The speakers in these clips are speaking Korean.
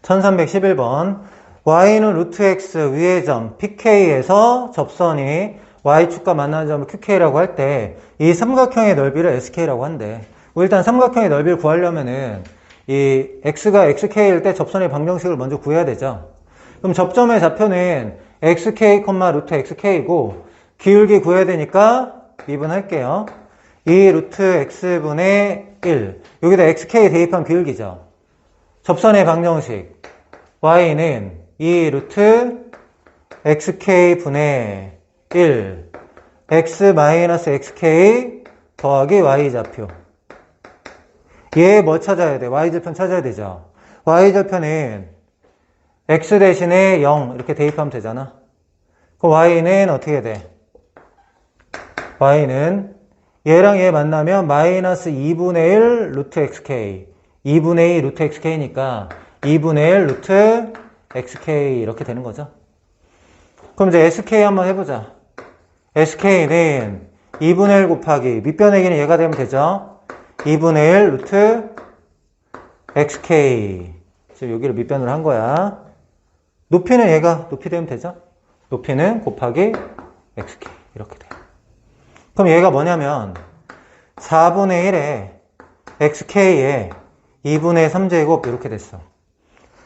1311번 y는 루트 x 위의 점 pk에서 접선이 y축과 만나는 점을 qk라고 할 때 이 삼각형의 넓이를 sk라고 한대. 일단 삼각형의 넓이를 구하려면은 이 x가 xk일 때 접선의 방정식을 먼저 구해야 되죠. 그럼 접점의 좌표는 xk, 루트 xk이고 기울기 구해야 되니까 미분할게요. 2 루트 x분의 1 여기다 xk 대입한 기울기죠. 접선의 방정식 y는 2 루트 xk분의 1 x 마이너스 xk 더하기 y좌표. 얘 뭐 찾아야 돼? y절편 찾아야 되죠. y절편은 x 대신에 0 이렇게 대입하면 되잖아. 그럼 y는 어떻게 돼? y는 얘랑 얘 만나면 마이너스 2분의 1 루트 xk 2분의 2 루트 xk니까 2분의 1 루트 xk 이렇게 되는 거죠. 그럼 이제 sk 한번 해보자. sk는 2분의 1 곱하기 밑변의 얘가 되면 되죠. 2분의 1 루트 xk 지금 여기를 밑변으로 한 거야. 높이는 얘가 높이 되면 되죠. 높이는 곱하기 xk 이렇게 돼요. 그럼 얘가 뭐냐면 4분의 1에 xk에 2분의 3제곱 이렇게 됐어.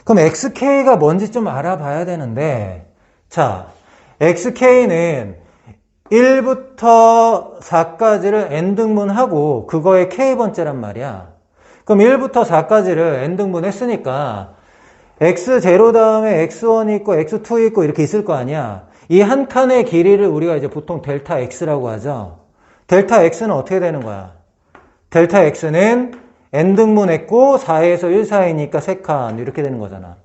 그럼 xk가 뭔지 좀 알아봐야 되는데 자, xk는 1부터 4까지를 n등분하고 그거의 k번째란 말이야. 그럼 1부터 4까지를 n등분 했으니까 x0 다음에 x1이 있고 x2이 있고 이렇게 있을 거 아니야. 이 한 칸의 길이를 우리가 이제 보통 델타 x라고 하죠. 델타 x는 어떻게 되는 거야? 델타 x는 n등분 했고 4에서 1 사이니까 3칸 이렇게 되는 거잖아.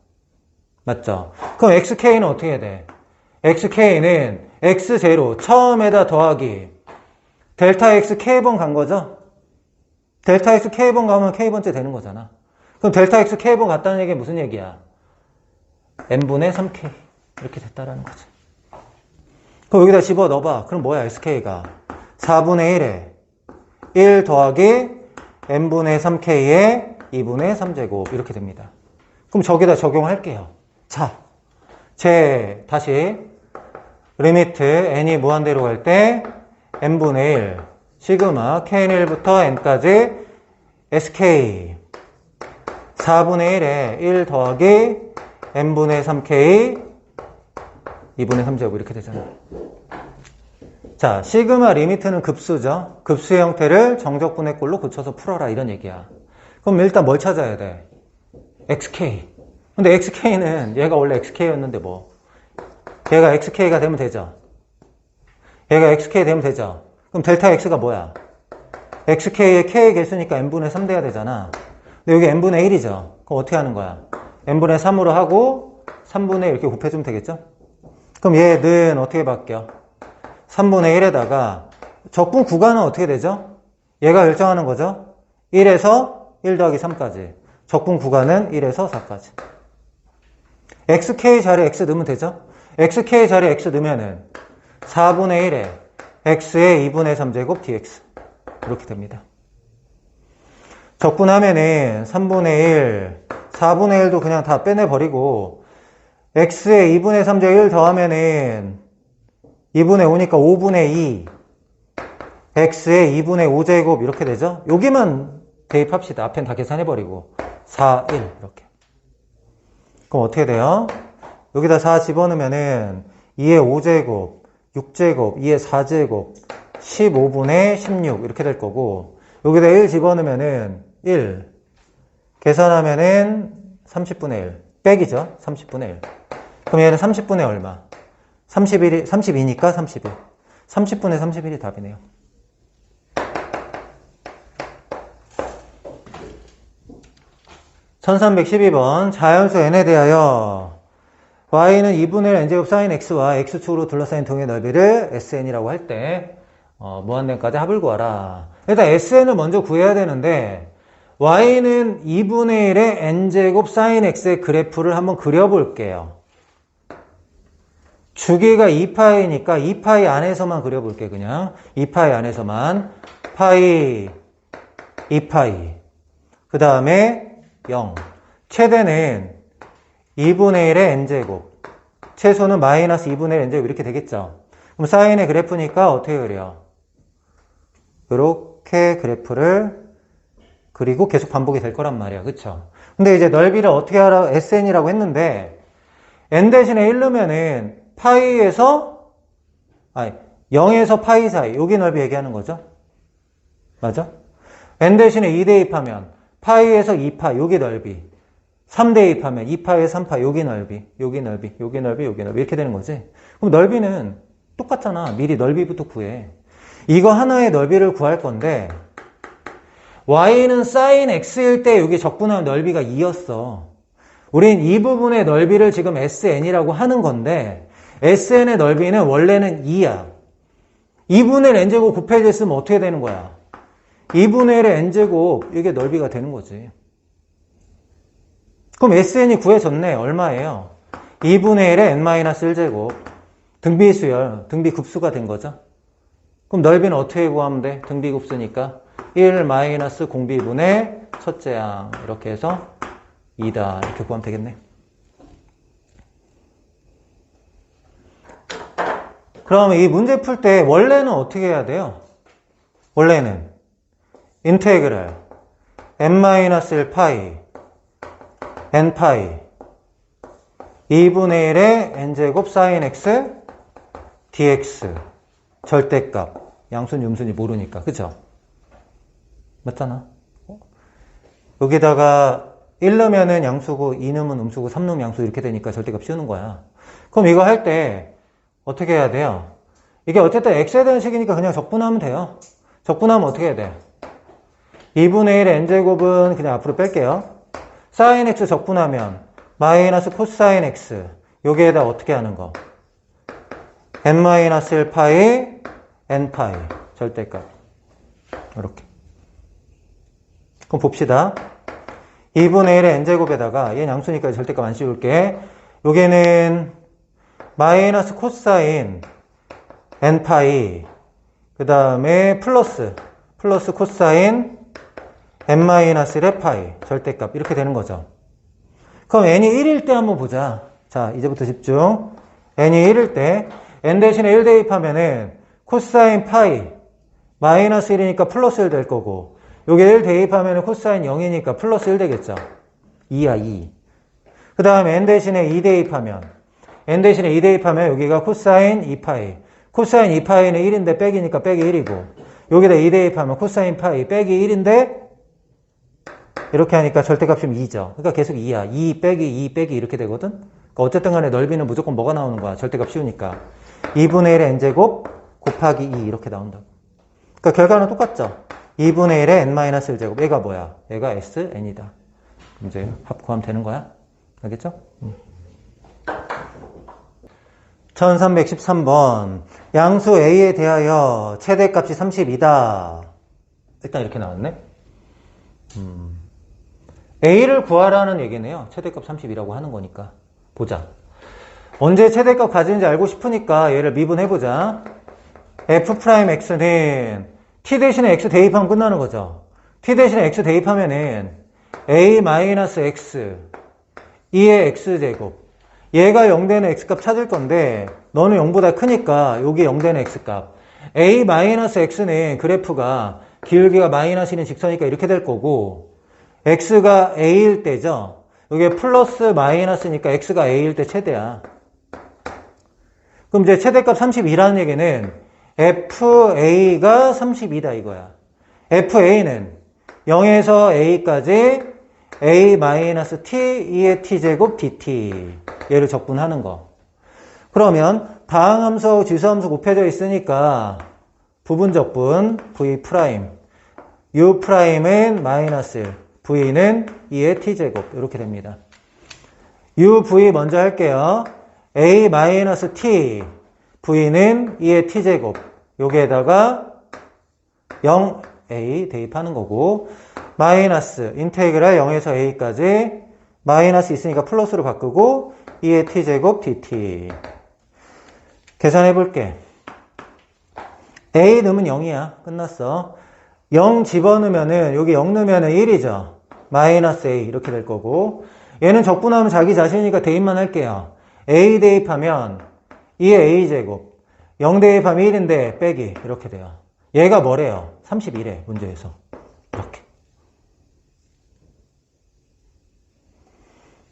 맞죠? 그럼 xk는 어떻게 돼? xk는 x0 처음에다 더하기 델타 x k번 간 거죠? 델타 x k번 가면 k번째 되는 거잖아. 그럼 델타 x k번 갔다는 얘기는 무슨 얘기야? n분의 3k 이렇게 됐다라는 거지. 그럼 여기다 집어넣어봐. 그럼 뭐야 sk가? 4분의 1에 1 더하기 n분의 3k에 2분의 3제곱 이렇게 됩니다. 그럼 저기다 적용할게요. 자, 다시 리미트 n이 무한대로 갈 때 n분의 1 시그마 k는 1부터 n까지 sk 4분의 1에 1 더하기 n분의 3k 2분의 3제곱 이렇게 되잖아. 자, 시그마 리미트는 급수죠. 급수의 형태를 정적분의 꼴로 고쳐서 풀어라 이런 얘기야. 그럼 일단 뭘 찾아야 돼? xk. 근데 xk는 얘가 원래 xk였는데 뭐 얘가 xk가 되면 되죠. 얘가 xk 되면 되죠. 그럼 델타 x가 뭐야? xk의 k의 개수니까 n분의 3 돼야 되잖아. 근데 여기 n분의 1이죠. 그럼 어떻게 하는 거야? n분의 3으로 하고 3분의 1 이렇게 곱해주면 되겠죠? 그럼 얘는 어떻게 바뀌어? 3분의 1에다가 적분 구간은 어떻게 되죠? 얘가 결정하는 거죠? 1에서 1 더하기 3까지. 적분 구간은 1에서 4까지. xk 자리에 x 넣으면 되죠? xk 자리에 x 넣으면은 4분의 1에 x의 2분의 3제곱 dx 이렇게 됩니다. 적분하면은 3분의 1, 4분의 1도 그냥 다 빼내버리고 x의 2분의 3제곱 1 더하면은 2분의 5니까 5분의 2 x의 2분의 5제곱 이렇게 되죠? 여기만 대입합시다. 앞엔 다 계산해버리고 4, 1 이렇게. 그럼 어떻게 돼요? 여기다 4 집어넣으면은 2의 5제곱 6제곱 2의 4제곱 15분의 16 이렇게 될 거고 여기다 1 집어넣으면은 1 계산하면은 30분의 1 빼기죠? 30분의 1 그럼 얘는 30분의 얼마? 32니까 31 30분의 31이 답이네요. (1312번) 자연수 n에 대하여 y는 2분의 1 n제곱 sin x와 x축으로 둘러싸인 동의 넓이를 sn이라고 할 때 무한대까지 합을 구하라. 일단 sn을 먼저 구해야 되는데 y는 2분의 1의 n제곱 sin x의 그래프를 한번 그려볼게요. 주기가 2파이니까 2파이 안에서만 그려볼게. 그냥 2파이 안에서만 파이 2파이 그 다음에 0 최대는 2분의 1의 n제곱. 최소는 마이너스 2분의 1 n제곱 이렇게 되겠죠. 그럼 사인의 그래프니까 어떻게 그려? 이렇게 그래프를 그리고 계속 반복이 될 거란 말이야. 그쵸? 근데 이제 넓이를 어떻게 하라, SN이라고 했는데, n 대신에 1넣으면은 파이에서, 0에서 파이 사이, 여기 넓이 얘기하는 거죠? 맞아? n 대신에 2 대입하면 파이에서 2파, 여기 넓이. 3 대입하면 2파에서 3파, 여기 넓이, 여기 넓이, 여기 넓이, 여기 넓이 이렇게 되는 거지. 그럼 넓이는 똑같잖아. 미리 넓이부터 구해. 이거 하나의 넓이를 구할 건데 y는 sin x일 때 여기 적분하면 넓이가 2였어. 우린 이 부분의 넓이를 지금 sn이라고 하는 건데 sn의 넓이는 원래는 2야. 2분의 1 n제곱 곱해졌으면 어떻게 되는 거야? 2분의 1의 n제곱 이게 넓이가 되는 거지. 그럼 sn이 구해졌네. 얼마예요? 2분의 1의 n-1제곱. 등비수열, 등비급수가 된 거죠. 그럼 넓이는 어떻게 구하면 돼? 등비급수니까 1 마이너스 공비분의 첫째 양 이렇게 해서 2다 이렇게 구하면 되겠네. 그럼 이 문제 풀 때 원래는 어떻게 해야 돼요? 원래는 인테그랄 n-1 파이 n 파이 2분의 1의 n제곱 sin x dx 절대값 양순 음순이 모르니까 그죠? 맞잖아. 여기다가 1 넣으면은 양수고 2 넣으면 음수고 3 넣으면 양수 이렇게 되니까 절대값 씌우는 거야. 그럼 이거 할 때 어떻게 해야 돼요? 이게 어쨌든 x에 대한 식이니까 그냥 적분하면 돼요. 적분하면 어떻게 해야 돼? 2분의 1의 n제곱은 그냥 앞으로 뺄게요. sin x 적분하면 마이너스 코사인 x 여기에다 어떻게 하는 거? n-1 파이 n 파이 절대값 이렇게. 그럼 봅시다. 2분의 1의 n제곱에다가 얘는 양수니까 절대값 안 씌울게. 여기는 마이너스 코사인 n파이 그 다음에 플러스 코사인 n-1의 파이 절대값 이렇게 되는 거죠. 그럼 n이 1일 때 한번 보자. 자, 이제부터 집중. n이 1일 때 n 대신에 1 대입하면은 코사인 파이 마이너스 1이니까 플러스 1 될 거고 여기 1 대입하면은 코사인 0이니까 플러스 1 되겠죠. 2야 2. 그 다음에 n 대신에 2 대입하면 여기가 코사인 2파이 코사인 2파이는 1인데 빼기니까 빼기 1이고 여기다 2 대입하면 코사인 파이 빼기 1인데 이렇게 하니까 절대값이면 2죠. 그러니까 계속 2야. 2 빼기 2 빼기 이렇게 되거든. 그러니까 어쨌든 간에 넓이는 무조건 뭐가 나오는 거야? 절대값 씌우니까. 2분의 1의 n제곱 곱하기 2 이렇게 나온다고. 그러니까 결과는 똑같죠. 2분의 1의 n-1제곱. 얘가 뭐야? 얘가 sn이다. 이제 합 구하면 되는 거야. 알겠죠? 1313번. 양수 a에 대하여 최대값이 32다. 일단 이렇게 나왔네. a를 구하라는 얘기네요. 최대값 30이라고 하는 거니까. 보자. 언제 최대값 가지는지 알고 싶으니까 얘를 미분해보자. f'x는 t 대신에 x 대입하면 끝나는 거죠. t 대신에 x 대입하면은 a-x 2의 x제곱 얘가 0 되는 x값 찾을 건데 너는 0보다 크니까 여기 0 되는 x값 a-x는 그래프가 기울기가 마이너스인 직선이니까 이렇게 될 거고 x가 a일 때죠. 여기 플러스 마이너스니까 x가 a일 때 최대야. 그럼 이제 최대값 32라는 얘기는 fa가 32다 이거야. fa는 0에서 a까지 a-t 2의 t제곱 dt 얘를 적분하는 거. 그러면 다항함수하고 지수함수 곱해져 있으니까 부분적분 v' u'은 마이너스 1 v는 2의 t제곱 이렇게 됩니다. u, v 먼저 할게요. a-t v는 2의 t제곱 여기에다가 0a 대입하는 거고 마이너스 인테그랄 0에서 a까지 마이너스 있으니까 플러스로 바꾸고 2의 t제곱 dt 계산해 볼게. a 넣으면 0이야. 끝났어. 0 집어넣으면은 여기 0 넣으면은 1이죠. 마이너스 a 이렇게 될 거고 얘는 적분하면 자기 자신이니까 대입만 할게요. A 대입하면 2의 A제곱 0 대입하면 1인데 빼기 이렇게 돼요. 얘가 뭐래요? 31에 문제에서 이렇게.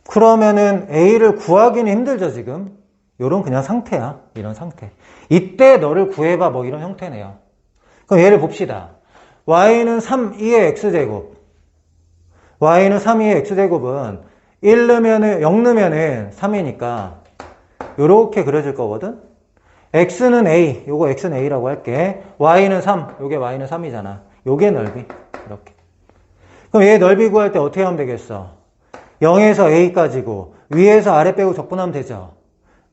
그러면은 A를 구하기는 힘들죠 지금. 요런 그냥 상태야. 이런 상태. 이때 너를 구해봐 뭐 이런 형태네요. 그럼 얘를 봅시다. y는 3, 2의 x제곱. y는 3, 2의 x제곱은 1 넣으면은 0 넣으면은 3이니까 요렇게 그려질 거거든. x는 a. 요거 x는 a라고 할게. y는 3. 요게 y는 3이잖아. 요게 넓이. 이렇게. 그럼 얘 넓이 구할 때 어떻게 하면 되겠어? 0에서 a까지고 위에서 아래 빼고 적분하면 되죠.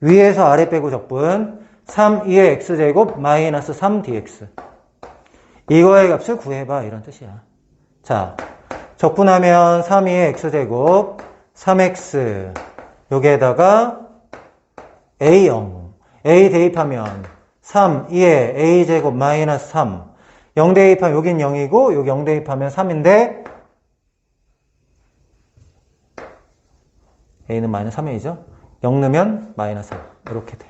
위에서 아래 빼고 적분 3, 2의 x제곱 마이너스 3dx. 이거의 값을 구해봐 이런 뜻이야. 자, 적분하면 3, 2의 x제곱 3x 여기에다가 a0 a 대입하면 3, 2의 a제곱 마이너스 3 0 대입하면 여긴 0이고 여기 0 대입하면 3인데 a는 마이너스 3이죠. 0 넣으면 마이너스 3 이렇게 돼.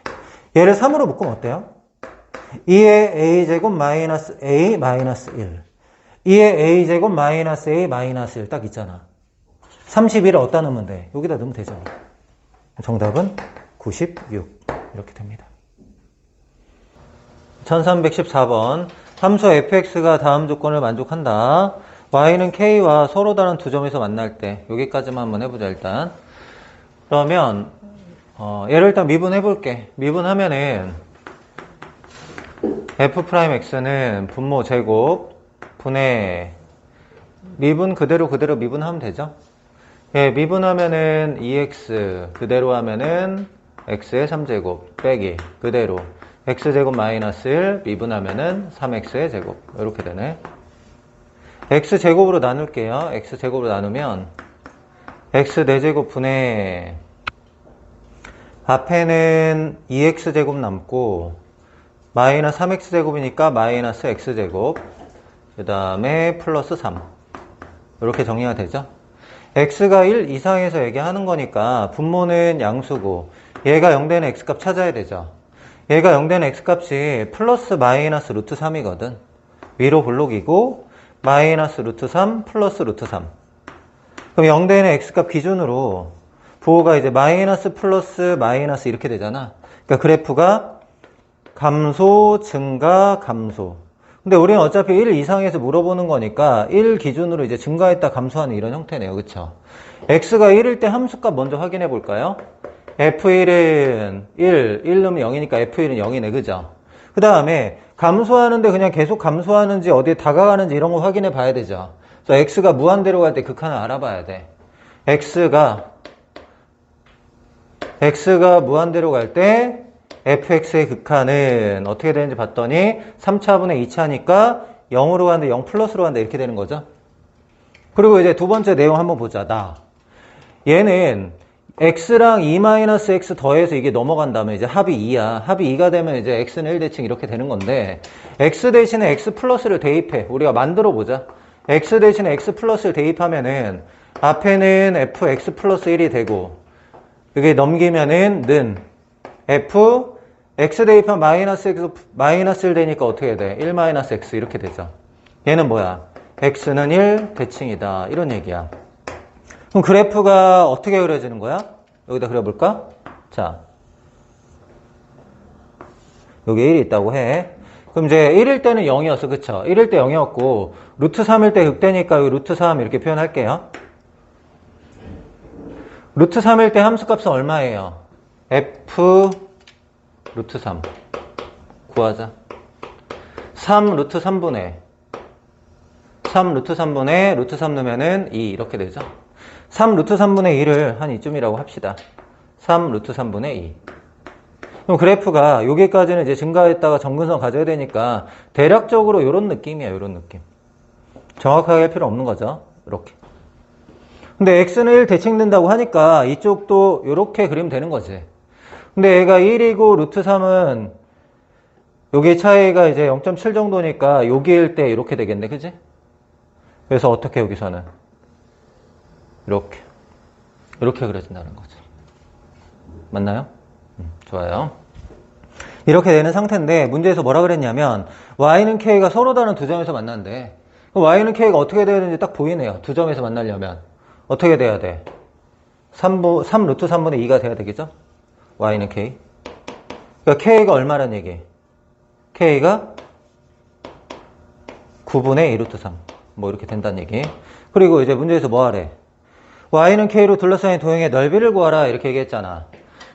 얘를 3으로 묶으면 어때요? 2의 a제곱 마이너스 a 마이너스 1 2의 a제곱 마이너스 a 마이너스 1 딱 있잖아. 31을 어디다 넣으면 돼? 여기다 넣으면 되잖아. 정답은 96 이렇게 됩니다. 1314번 함수 fx가 다음 조건을 만족한다. y는 k와 서로 다른 두 점에서 만날 때 여기까지만 한번 해보자 일단. 그러면 얘를 일단 미분해 볼게. 미분하면은 f'x는 분모 제곱 분의 미분 그대로 미분하면 되죠. 예, 미분하면은 2x 그대로 하면은 x의 3제곱 빼기 그대로 x제곱 마이너스 1 미분하면은 3x의 제곱 이렇게 되네. x제곱으로 나눌게요. x제곱으로 나누면 x 4제곱 분의 앞에는 2x제곱 남고 마이너스 3x제곱이니까 마이너스 x제곱 그 다음에 플러스 3 이렇게 정리가 되죠. x가 1 이상에서 얘기하는 거니까 분모는 양수고 얘가 0 되는 x값 찾아야 되죠. 얘가 0 되는 x값이 플러스 마이너스 루트 3이거든. 위로 볼록이고 마이너스 루트 3 플러스 루트 3. 그럼 0 되는 x값 기준으로 부호가 이제 마이너스 플러스 마이너스 이렇게 되잖아. 그러니까 그래프가 감소 증가 감소. 근데 우리는 어차피 1 이상에서 물어보는 거니까 1 기준으로 이제 증가했다 감소하는 이런 형태네요. 그쵸? x가 1일 때 함수값 먼저 확인해 볼까요? f1은 1 넣으면 0이니까 f1은 0이네. 그죠? 그 다음에 감소하는데 그냥 계속 감소하는지 어디에 다가가는지 이런 거 확인해 봐야 되죠. 그래서 x가 무한대로 갈 때 극한을 알아봐야 돼. x가 무한대로 갈 때 fx의 극한은 어떻게 되는지 봤더니 3차분의 2차니까 0으로 가는데 0 플러스로 간다 이렇게 되는 거죠. 그리고 이제 두 번째 내용 한번 보자. 얘는 x랑 2-x 더해서 이게 넘어간다면 이제 합이 2야. 합이 2가 되면 이제 x는 1대칭 이렇게 되는 건데 x 대신에 x 플러스를 대입해. 우리가 만들어 보자. x 대신에 x 플러스를 대입하면은 앞에는 fx 플러스 1이 되고 이게 넘기면은 는 x 대입하면 마이너스 1 되니까 어떻게 돼? 1-x 이렇게 되죠. 얘는 뭐야? x는 1 대칭이다. 이런 얘기야. 그럼 그래프가 어떻게 그려지는 거야? 여기다 그려볼까? 자, 여기 1이 있다고 해. 그럼 이제 1일 때는 0이었어. 그쵸? 1일 때 0이었고 루트 3일 때 극대니까 여기 루트 3 이렇게 표현할게요. 루트 3일 때 함수값은 얼마예요? f 루트 3 구하자. 3 루트 3분의 루트 3 넣으면은 2 이렇게 되죠. 3 루트 3분의 2를 한 이쯤이라고 합시다. 3 루트 3분의 2. 그럼 그래프가 여기까지는 이제 증가했다가 점근성 가져야 되니까 대략적으로 이런 느낌이야. 이런 느낌. 정확하게 할 필요 없는 거죠. 이렇게. 근데 x는 1 대칭된다고 하니까 이쪽도 이렇게 그리면 되는 거지. 근데 얘가 1이고 루트 3은 여기 차이가 이제 0.7 정도니까 여기일 때 이렇게 되겠네. 그지? 그래서 어떻게 여기서는? 이렇게. 이렇게 그려진다는 거죠. 맞나요? 좋아요. 이렇게 되는 상태인데 문제에서 뭐라 그랬냐면 y는 k가 서로 다른 두 점에서 만난대. 그럼 y는 k가 어떻게 돼야 되는지 딱 보이네요. 두 점에서 만나려면 어떻게 돼야 돼? 3 루트 3분의 2가 돼야 되겠죠? y는 k. 그러니까 k가 얼마란 얘기? k가 9분의 2 루트 3. 뭐 이렇게 된다는 얘기. 그리고 이제 문제에서 뭐 하래? y는 k로 둘러싸인 도형의 넓이를 구하라 이렇게 얘기했잖아.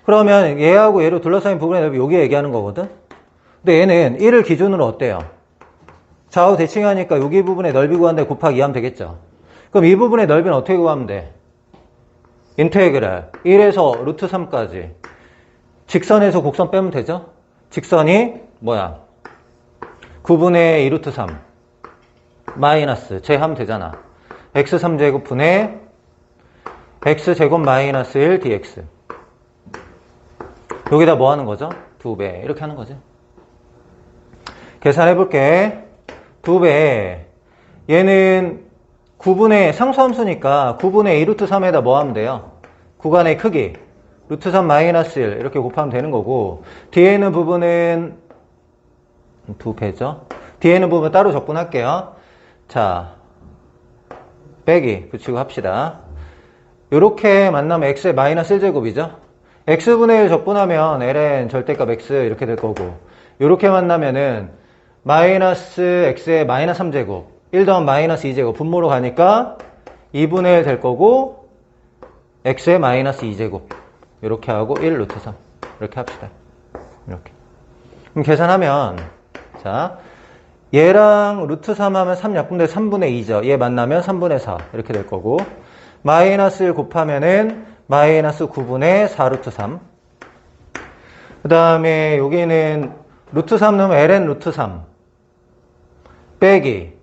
그러면 얘하고 얘로 둘러싸인 부분의 넓이 여기 얘기하는 거거든? 근데 얘는 1을 기준으로 어때요? 좌우 대칭하니까 여기 부분의 넓이 구한데 곱하기 2 하면 되겠죠? 그럼 이 부분의 넓이는 어떻게 구하면 돼? 인테그랄 1에서 루트 3까지 직선에서 곡선 빼면 되죠? 직선이 뭐야? 9분의 2 루트 3 마이너스 제하면 되잖아. x3제곱 분의 x제곱 마이너스 1 dx. 여기다 뭐 하는 거죠? 2배. 이렇게 하는 거지. 계산해 볼게. 2배. 얘는 9분의 상수함수니까 9분의 2 루트 3에다 뭐 하면 돼요? 구간의 크기. 루트 3 마이너스 1 이렇게 곱하면 되는 거고 뒤에 있는 부분은 2배죠. 뒤에 있는 부분 따로 적분할게요. 자, 빼기 붙이고 합시다. 이렇게 만나면 x의 마이너스 1제곱이죠. x분의 1 적분하면 ln 절대값 x 이렇게 될 거고 이렇게 만나면은 마이너스 x의 마이너스 3제곱 1 더하면 마이너스 2제곱 분모로 가니까 2분의 1 될 거고 x의 마이너스 2제곱 이렇게 하고 1 루트 3 이렇게 합시다. 이렇게. 그럼 계산하면 자 얘랑 루트 3 하면 3 약분돼 3분의 2죠. 얘 만나면 3분의 4 이렇게 될 거고 마이너스 1 곱하면은 마이너스 9분의 4 루트 3 그 다음에 여기는 루트 3 넣으면 ln 루트 3 빼기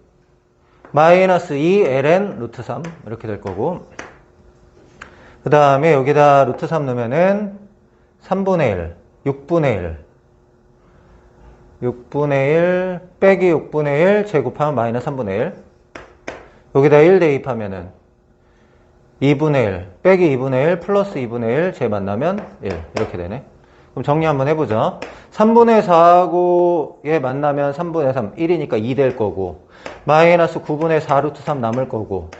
마이너스 2 ln 루트 3 이렇게 될 거고 그 다음에 여기다 루트 3 넣으면은 3분의 1 6분의 1 빼기 6분의 1 제곱하면 마이너스 3분의 1 여기다 1 대입하면은 2분의 1 빼기 2분의 1 플러스 2분의 1 제 만나면 1 이렇게 되네. 그럼 정리 한번 해보죠. 3분의 4하고 얘 만나면 3분의 3 1이니까 2 될 거고 마이너스 9분의 4 루트 3 남을 거고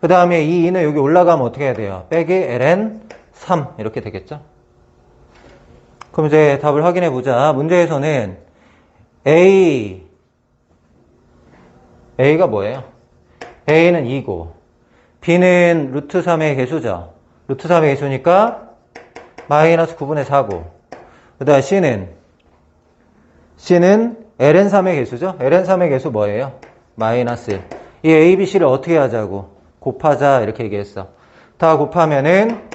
그 다음에 이 2는 여기 올라가면 어떻게 해야 돼요? 빼기 ln 3 이렇게 되겠죠. 그럼 이제 답을 확인해 보자. 문제에서는 A가 뭐예요? A는 2고 B는 루트 3의 개수죠. 루트 3의 개수니까 마이너스 9분의 4고 그 다음 C는 ln 3의 개수죠. ln 3의 개수 뭐예요? 마이너스 1. 이 A, B, C를 어떻게 하자고? 곱하자 이렇게 얘기했어. 다 곱하면은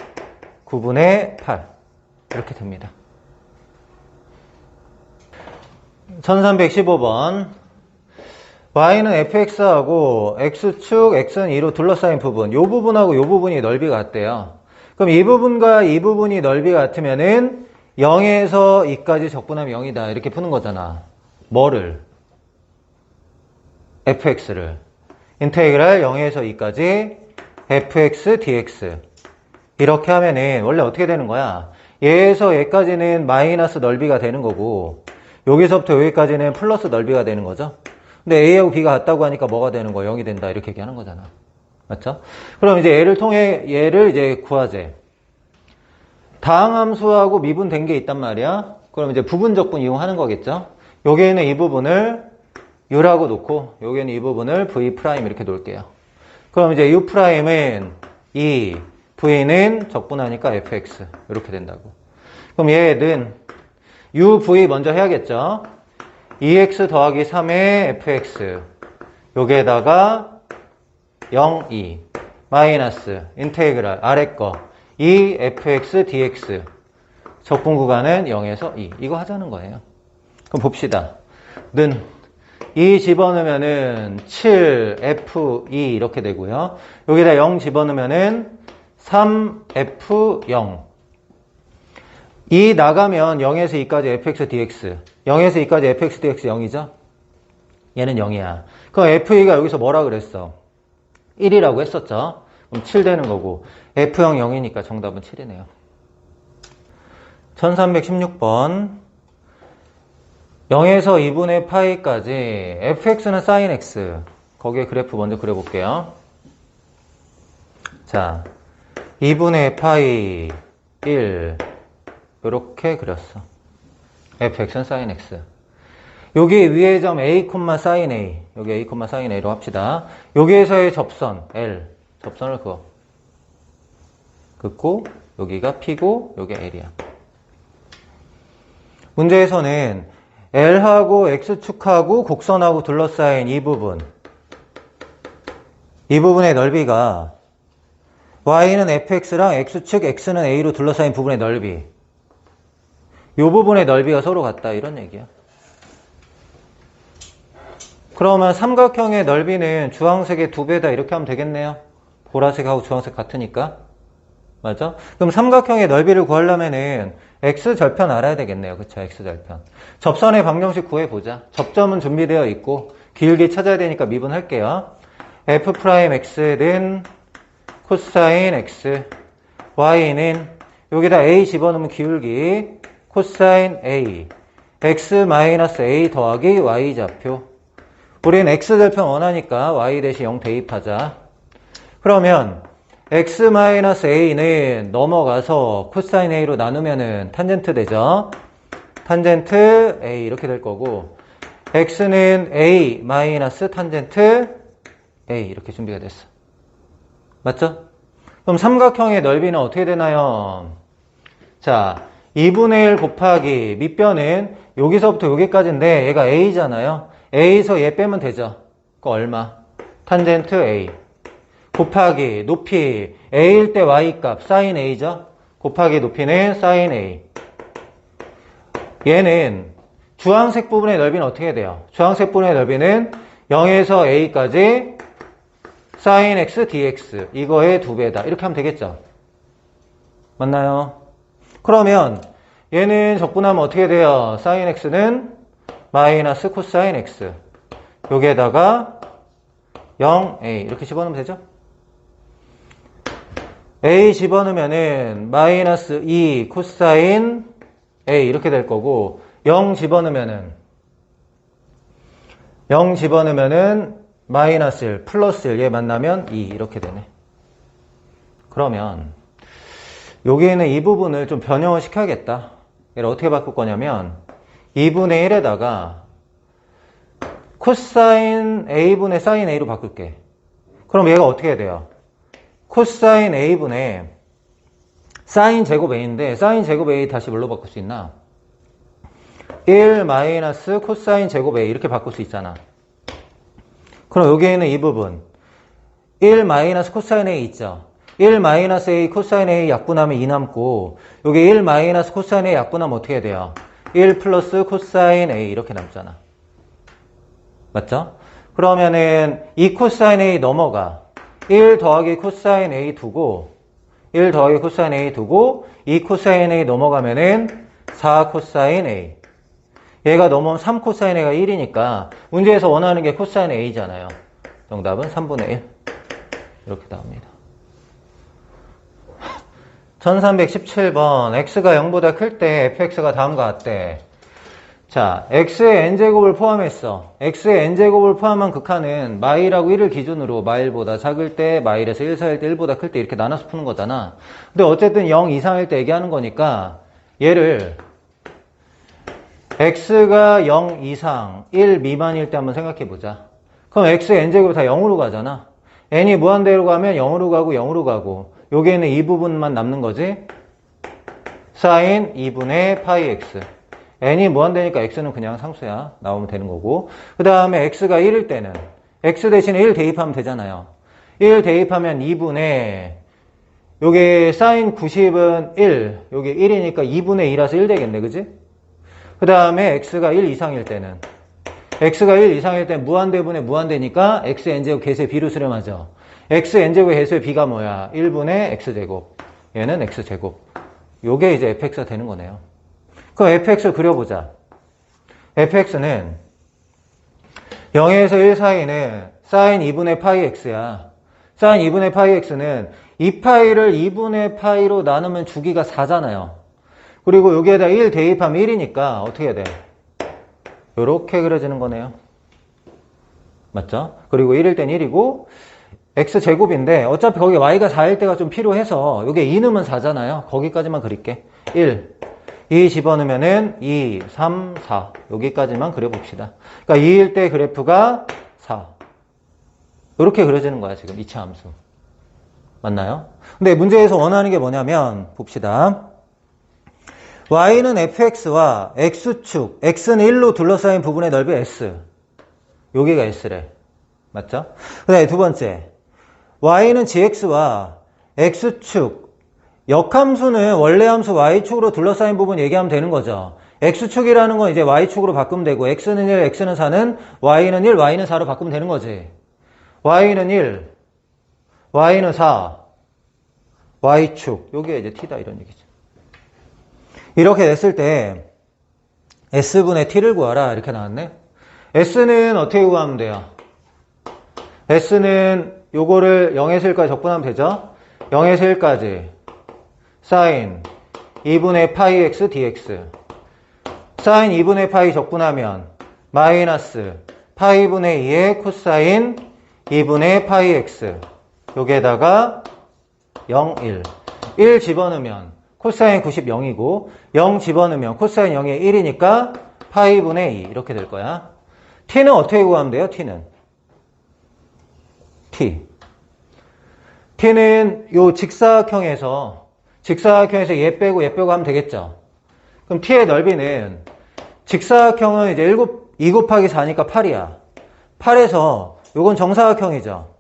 9분의 8 이렇게 됩니다. 1315번 y는 fx하고 x축 x는 2로 둘러싸인 부분 이 부분하고 이 부분이 넓이가 같대요. 그럼 이 부분과 이 부분이 넓이가 같으면은 0에서 2까지 적분하면 0이다 이렇게 푸는 거잖아. 뭐를? fx를 인테그랄 0에서 2까지 fx dx 이렇게 하면은 원래 어떻게 되는 거야? 얘에서 얘까지는 마이너스 넓이가 되는 거고 여기서부터 여기까지는 플러스 넓이가 되는 거죠. 근데 A하고 B가 같다고 하니까 뭐가 되는 거야? 0이 된다. 이렇게 얘기하는 거잖아. 맞죠? 그럼 이제 얘를 통해 얘를 이제 구하재. 다항함수하고 미분된 게 있단 말이야. 그럼 이제 부분적분 이용하는 거겠죠? 여기에는 이 부분을 U라고 놓고 여기에는 이 부분을 V' 이렇게 놓을게요. 그럼 이제 U'은 2, V는 적분하니까 fx 이렇게 된다고. 그럼 얘는 U, V 먼저 해야겠죠? 2x 더하기 3의 fx 여기에다가 0, 2 마이너스 인테그랄 아래 거 2 fx dx 적분 구간은 0에서 2 이거 하자는 거예요. 그럼 봅시다. 는 2 집어넣으면은 7 f2 이렇게 되고요. 여기다 0 집어넣으면은 3 f0 2 나가면 0에서 2까지 fx dx 0에서 2까지 fx dx 0이죠? 얘는 0이야. 그럼 f2가 여기서 뭐라 그랬어? 1이라고 했었죠? 그럼 7 되는 거고 F형 0이니까 정답은 7이네요. 1316번 0에서 2분의 파이까지 fx는 sin x 거기에 그래프 먼저 그려볼게요. 자 2분의 파이 1 이렇게 그렸어. fx는 sin x. 여기 위의 점 a, sin a 여기 a, sin a로 합시다. 여기에서의 접선 L 접선을 그어 긋고 여기가 P고 여기 L이야. 문제에서는 L하고 X축하고 곡선하고 둘러싸인 이 부분의 넓이가 Y는 fx랑 X축, X는 A로 둘러싸인 부분의 넓이 이 부분의 넓이가 서로 같다 이런 얘기야. 그러면 삼각형의 넓이는 주황색의 2배다 이렇게 하면 되겠네요. 보라색하고 주황색 같으니까. 맞아? 그럼 삼각형의 넓이를 구하려면은 X절편 알아야 되겠네요. 그쵸? X절편. 접선의 방정식 구해보자. 접점은 준비되어 있고 길게 찾아야 되니까 미분할게요. F'X는 코사인 X Y는 여기다 A 집어넣으면 기울기 코사인 A X-A 더하기 Y 좌표. 우리는 X절편 원하니까 Y 대신 0 대입하자. 그러면 X-A는 넘어가서 코사인 A로 나누면은 탄젠트 되죠. 탄젠트 A 이렇게 될 거고 X는 A 마이너스 탄젠트 A 이렇게 준비가 됐어. 맞죠? 그럼 삼각형의 넓이는 어떻게 되나요? 자 2분의 1 곱하기 밑변은 여기서부터 여기까지인데 얘가 A잖아요. A에서 얘 빼면 되죠. 그 얼마? 탄젠트 A 곱하기 높이 A일 때 Y값 sin A죠. 곱하기 높이는 sin A. 얘는 주황색 부분의 넓이는 어떻게 돼요? 주황색 부분의 넓이는 0에서 A까지 sin X dx 이거의 2배다 이렇게 하면 되겠죠. 맞나요? 그러면 얘는 적분하면 어떻게 돼요? sin X는 마이너스 코사인 X 여기에다가 0A 이렇게 집어넣으면 되죠? A 집어넣으면은 마이너스 2 코사인 A 이렇게 될 거고 0 집어넣으면은 마이너스 1 플러스 1 얘 만나면 2 이렇게 되네. 그러면 여기에는 이 부분을 좀 변형을 시켜야겠다. 얘를 어떻게 바꿀 거냐면 2분의 1에다가 코사인 A분의 sin A로 바꿀게. 그럼 얘가 어떻게 돼요? 코사인 A분의 sin 제곱 A인데 sin 제곱 A 다시 뭘로 바꿀 수 있나? 1 마이너스 코사인 제곱 A 이렇게 바꿀 수 있잖아. 그럼 여기에는 이 부분 1 마이너스 코사인 A 있죠? 1 마이너스 A 코사인 A 약분하면 2 남고 여기 1 마이너스 코사인 A 약분하면 어떻게 돼요? 1 플러스 코사인 A 이렇게 남잖아. 맞죠? 그러면은 2 코사인 A 넘어가 1 더하기 코사인 A 두고 1 더하기 코사인 A 두고 2 코사인 A 넘어가면은 4 코사인 A 얘가 넘어오면 3 코사인 A가 1이니까 문제에서 원하는 게 코사인 A잖아요. 정답은 3분의 1 이렇게 나옵니다. 1317번 x가 0보다 클 때 fx가 다음과 같대. 자, x의 n제곱을 포함했어. x의 n제곱을 포함한 극한은 마일하고 1을 기준으로 마일보다 작을 때, 마일에서 1 사이일 때, 1보다 클 때 이렇게 나눠서 푸는 거잖아. 근데 어쨌든 0 이상일 때 얘기하는 거니까 얘를 x가 0 이상, 1 미만일 때 한번 생각해 보자. 그럼 x의 n제곱이 다 0으로 가잖아. n이 무한대로 가면 0으로 가고 0으로 가고 여기에는 이 부분만 남는 거지. sin 2분의 파이 x. n이 무한대니까 x는 그냥 상수야. 나오면 되는 거고. 그 다음에 x가 1일 때는 x 대신에 1 대입하면 되잖아요. 1 대입하면 2분의 여기 sin 90은 1. 여기 1이니까 2분의 2라서 1 되겠네. 그지? 그 다음에 x가 1 이상일 때는 x가 1 이상일 때는 무한대분의 무한대니까 x n제곱 계수의 비로 수렴하죠. x n제곱의 계수의 b가 뭐야? 1분의 x제곱. 얘는 x제곱. 요게 이제 fx가 되는 거네요. 그럼 fx를 그려보자. fx는 0에서 1 사이는 sin 2분의 파이 x야. 사인 2분의 파이 x는 2파이를 2분의 파이로 나누면 주기가 4잖아요. 그리고 여기에다 1 대입하면 1이니까 어떻게 해야 돼? 요렇게 그려지는 거네요. 맞죠? 그리고 1일 땐 1이고 x제곱인데 어차피 거기 y가 4일 때가 좀 필요해서 여기에 2 넣으면 4잖아요. 거기까지만 그릴게. 1, 2 집어넣으면은 2, 3, 4 여기까지만 그려봅시다. 그러니까 2일 때 그래프가 4 이렇게 그려지는 거야 지금 이차 함수. 맞나요? 근데 문제에서 원하는 게 뭐냐면 봅시다. y는 fx와 x축, x는 1로 둘러싸인 부분의 넓이 s. 여기가 s래. 맞죠? 그 다음에 두 번째. y는 gx와 x축, 역함수는 원래 함수 y축으로 둘러싸인 부분 얘기하면 되는 거죠. x축이라는 건 이제 y축으로 바꾸면 되고 x는 1, x는 4는 y는 1, y는 4로 바꾸면 되는 거지. y는 1, y는 4, y축. 여기가 이제 t다 이런 얘기죠. 이렇게 냈을 때 s분의 t를 구하라 이렇게 나왔네. s는 어떻게 구하면 돼요? s는 요거를 0에서 1까지 적분하면 되죠? 0에서 1까지 사인 2분의 파이 x dx 사인 2분의 파이 적분하면 마이너스 파이분의 2의 코사인 2분의 파이 x 여기에다가 0, 1 집어넣으면 코사인 90 0이고 0 집어넣으면 코사인 0의 1이니까 파이분의 2 이렇게 될 거야. t는 어떻게 구하면 돼요? t는 요 직사각형에서 얘 빼고 하면 되겠죠. 그럼 t의 넓이는 직사각형은 이제 2 곱하기 4니까 8이야. 8에서 요건 정사각형이죠.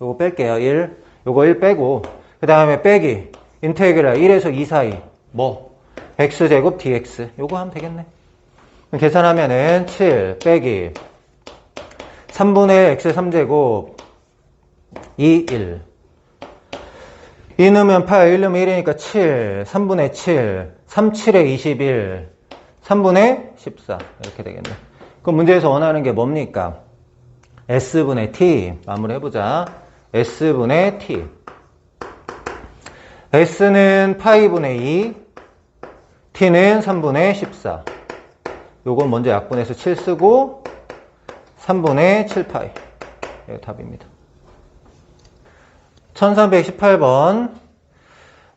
요거 뺄게요. 1. 요거 1 빼고 그 다음에 빼기 인테그랄 1에서 2 사이 x제곱 dx 요거 하면 되겠네. 계산하면은 7 빼기 3분의 x 3제곱 2, 1 2 넣으면 8, 1 넣으면 1이니까 7 3분의 7 3, 7에 21 3분의 14 이렇게 되겠네. 그럼 문제에서 원하는 게 뭡니까? s분의 t 마무리 해보자. s분의 t s는 파이분의 2 t는 3분의 14 요건 먼저 약분해서 7 쓰고 3분의 7파이 이게 답입니다. 1318번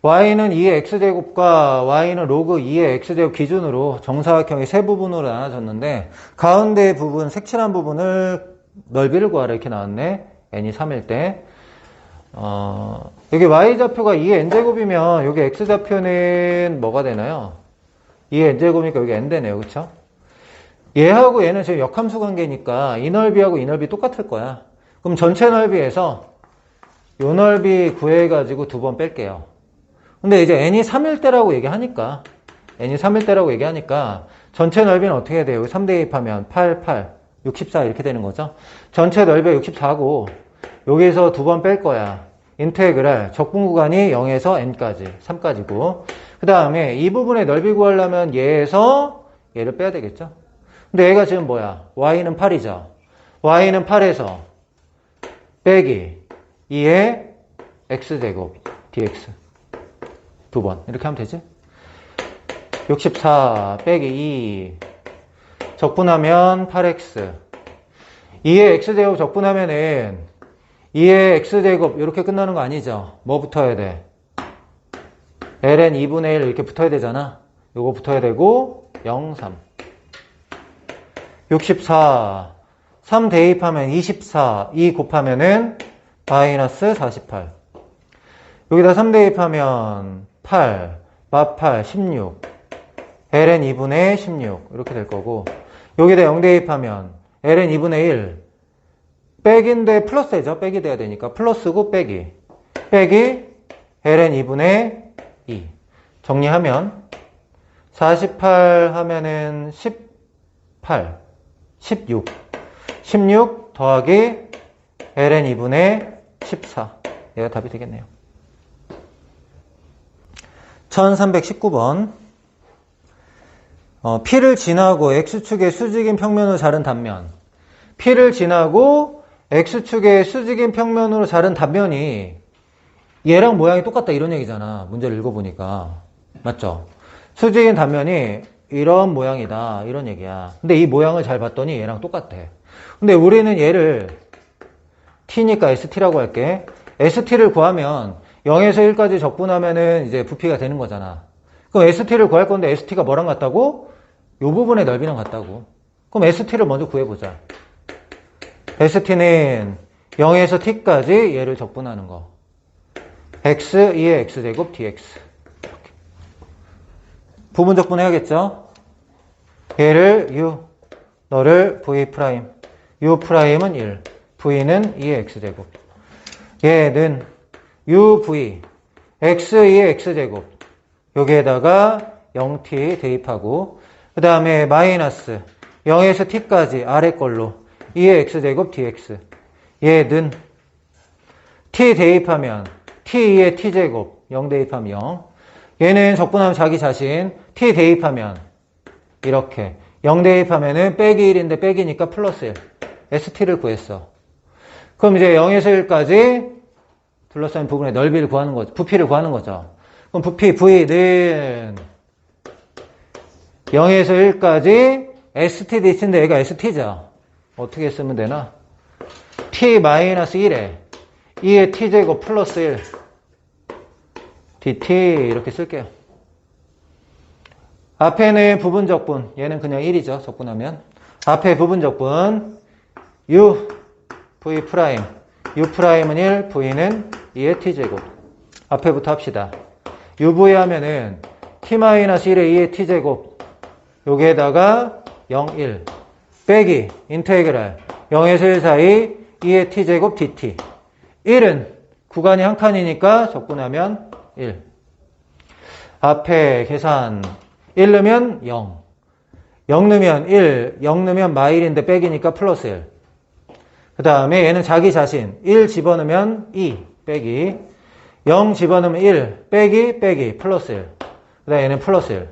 y는 2의 x제곱과 y는 로그 2의 x제곱 기준으로 정사각형이 세 부분으로 나눠졌는데 가운데 부분, 색칠한 부분을 넓이를 구하라 이렇게 나왔네. n이 3일 때 여기 y좌표가 2의 n제곱이면 여기 x좌표는 뭐가 되나요? 2의 n제곱이니까 여기 n 되네요. 그쵸? 얘하고 얘는 지금 역함수 관계니까 이 넓이하고 이 넓이 똑같을 거야. 그럼 전체 넓이에서 요 넓이 구해가지고 2번 뺄게요. 근데 이제 n이 3일 때라고 얘기하니까 전체 넓이는 어떻게 해야 돼요? 여기 3 대입하면 8, 64 이렇게 되는 거죠. 전체 넓이가 64고 여기서 2번 뺄 거야. 인테그랄 적분 구간이 0에서 n까지 3까지고 그 다음에 이 부분의 넓이 구하려면 얘에서 얘를 빼야 되겠죠. 근데 얘가 지금 뭐야? y는 8이죠. y는 8에서 빼기 2의 x제곱 dx 2번 이렇게 하면 되지. 64 빼기 2 적분하면 8x 2의 x제곱 적분하면은 2의 x제곱 이렇게 끝나는 거 아니죠. 뭐 붙어야 돼? ln 2분의 1 이렇게 붙어야 되잖아. 요거 붙어야 되고 0, 3 64 3 대입하면 24 2 곱하면은 마이너스 48 여기다 3 대입하면 8 8 16 ln 2분의 16 이렇게 될 거고 여기다 0 대입하면 ln 2분의 1 백인데 플러스죠. 백이 돼야 되니까 플러스고 빼기 ln 2분의 2 정리하면 48 하면은 18 16 더하기 ln 2분의 14 얘가 답이 되겠네요. 1319번 P를 지나고 X축의 수직인 평면으로 자른 단면 P를 지나고 x축의 수직인 평면으로 자른 단면이 얘랑 모양이 똑같다 이런 얘기잖아. 문제를 읽어보니까. 맞죠? 수직인 단면이 이런 모양이다 이런 얘기야. 근데 이 모양을 잘 봤더니 얘랑 똑같아. 근데 우리는 얘를 t니까 st라고 할게. st를 구하면 0에서 1까지 적분하면은 이제 부피가 되는 거잖아. 그럼 st를 구할 건데 st가 뭐랑 같다고? 이 부분의 넓이랑 같다고. 그럼 st를 먼저 구해보자. st는 0에서 t까지 얘를 적분하는 거. x, 2의 x제곱 dx. 이렇게. 부분 적분해야겠죠? 얘를 u, 너를 v 프라임. u 프라임은 1, v는 2의 x제곱. 얘는 uv, x, 2의 x제곱. 여기에다가 0t 대입하고, 그 다음에 마이너스 0에서 t까지 아래 걸로 2의 x제곱 dx. 얘는 t 대입하면 t2의 t제곱 0 대입하면 0. 얘는 적분하면 자기 자신 t 대입하면 이렇게 0 대입하면은 빼기 1인데 빼기니까 플러스 1. st를 구했어. 그럼 이제 0에서 1까지 둘러싼 부분의 넓이를 구하는 거죠. 부피를 구하는 거죠. 그럼 부피 v는 0에서 1까지 st dx인데 얘가 st죠. 어떻게 쓰면 되나? t-1에 2의 t제곱 플러스 1 dt 이렇게 쓸게요. 앞에는 부분 적분, 얘는 그냥 1이죠. 적분하면. 앞에 부분 적분 u v 프라임, u 프라임은 1, v는 2의 t제곱. 앞에부터 합시다. uv 하면은 t-1의 2의 t제곱 여기에다가 0, 1 빼기 인테그랄 0에서 1 사이 2의 t제곱 dt. 1은 구간이 한 칸이니까 적분하면 1. 앞에 계산 1 넣으면 0. 0 넣으면 1. 0 넣으면 -1인데 빼기니까 플러스 1. 그 다음에 얘는 자기 자신 1 집어넣으면 2 빼기 0 집어넣으면 1 빼기 플러스 1. 그 다음에 얘는 플러스 1.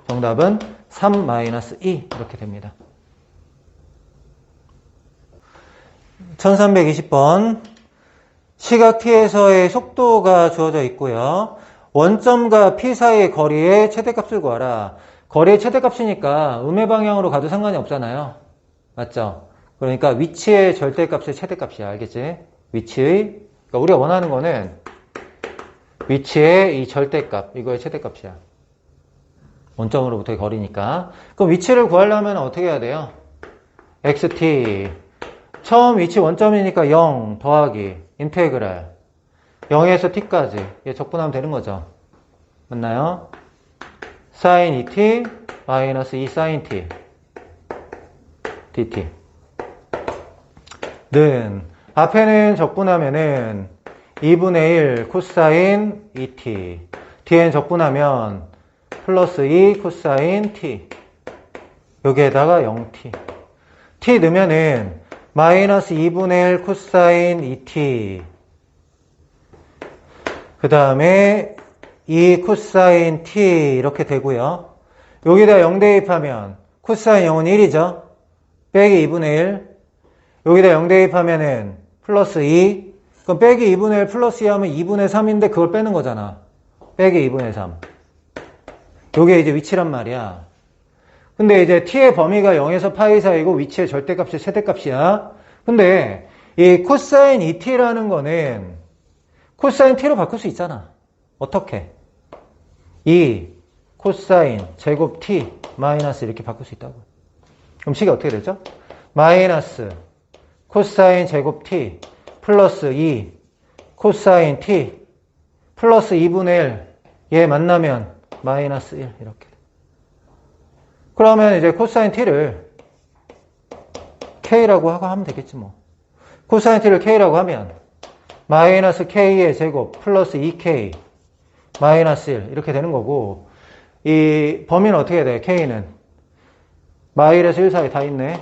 정답은 3-2 이렇게 됩니다. 1320번 시각 t에서의 속도가 주어져 있고요. 원점과 p 사이의 거리의 최대값을 구하라. 거리의 최대값이니까 음의 방향으로 가도 상관이 없잖아요. 맞죠? 그러니까 위치의 절대값의 최대값이야. 알겠지? 위치의, 그러니까 우리가 원하는 거는 위치의 이 절대값, 이거의 최대값이야. 원점으로부터의 거리니까. 그럼 위치를 구하려면 어떻게 해야 돼요? xt. 처음 위치 원점이니까 0 더하기 인테그랄 0에서 t까지 얘 적분하면 되는 거죠. 맞나요? sin 2t 마이너스 2 sin t dt 는 앞에는 적분하면은 2분의 1 코사인 2t 뒤에는 적분하면 플러스 2 코사인 t 여기에다가 0t t 넣으면은 마이너스 2분의 1 코사인 2t 그 다음에 2 코사인 t 이렇게 되고요. 여기다 0 대입하면 코사인 0은 1이죠. 빼기 2분의 1 여기다 0 대입하면은 플러스 2 그럼 빼기 2분의 1 플러스 2 하면 2분의 3인데 그걸 빼는 거잖아. 빼기 2분의 3 요게 이제 위치란 말이야. 근데 이제 t의 범위가 0에서 파이 사이고 위치의 절대값이 최대값이야. 근데 이 코사인 2t라는 거는 코사인 t로 바꿀 수 있잖아. 어떻게? 2 코사인 제곱 t 마이너스 이렇게 바꿀 수 있다고. 그럼 식이 어떻게 되죠? 마이너스 코사인 제곱 t 플러스 2 코사인 t 플러스 2분의 1 얘 만나면 마이너스 1 이렇게. 그러면 이제 코사인 t를 k라고 하면 되겠지 뭐. 코사인 t를 k라고 하면 마이너스 k의 제곱 플러스 2k 마이너스 1 이렇게 되는 거고 이 범위는 어떻게 돼? k는 마일에서 1 사이 다 있네.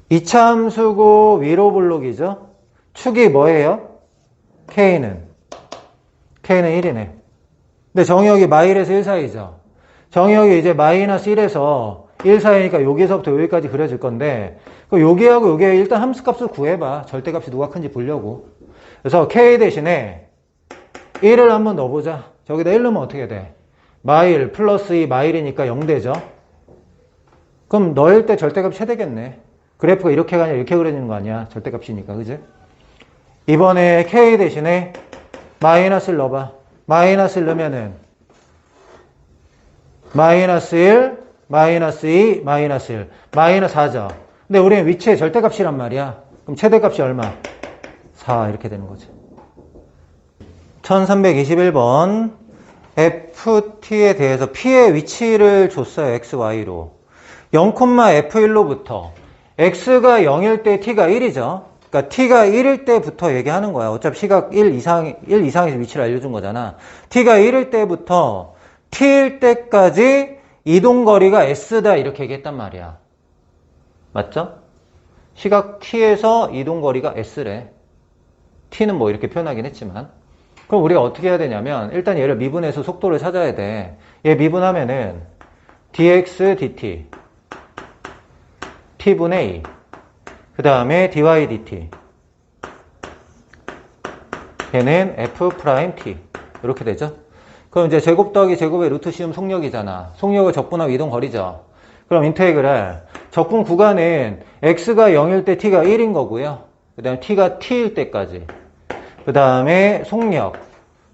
이차함수고 위로 블록이죠. 축이 뭐예요? k는 1이네. 근데 정역이 마일에서 1 사이죠. 정역이 이제 마이너스 1에서 1 사이니까 여기서부터 여기까지 그려질 건데 여기하고 여기에 일단 함수값을 구해봐. 절대값이 누가 큰지 보려고. 그래서 k 대신에 1을 한번 넣어보자. 저기다 1 넣으면 어떻게 돼? 마일 플러스 2 마일이니까 0 되죠. 그럼 넣을 때 절대값이 최대겠네. 그래프가 이렇게가 아니라 이렇게 그려지는 거 아니야. 절대값이니까. 그지? 이번에 k 대신에 마이너스를 넣어봐. 마이너스를 넣으면은 마이너스 1, 마이너스 2, 마이너스 1, 마이너스 4죠. 근데 우리는 위치의 절대값이란 말이야. 그럼 최대값이 얼마? 4 이렇게 되는 거지. 1321번 ft에 대해서 p의 위치를 줬어요. xy로 0,f1로부터 x가 0일 때 t가 1이죠. 그러니까 t가 1일 때부터 얘기하는 거야. 어차피 시각 1 이상에서 위치를 알려준 거잖아. t가 1일 때부터 t일 때까지 이동거리가 s다 이렇게 얘기했단 말이야. 맞죠? 시각 t에서 이동거리가 s래. t는 뭐 이렇게 표현하긴 했지만. 그럼 우리가 어떻게 해야 되냐면 일단 얘를 미분해서 속도를 찾아야 돼. 얘 미분하면은 dx dt t분의 2 그 다음에 dy dt 얘는 f't 이렇게 되죠. 그럼 이제 제곱 더하기 제곱의 루트 씌움 속력이잖아. 속력을 적분하고 이동 거리죠. 그럼 인테그랄 적분 구간은 x가 0일 때 t가 1인 거고요. 그 다음에 t가 t일 때까지. 그 다음에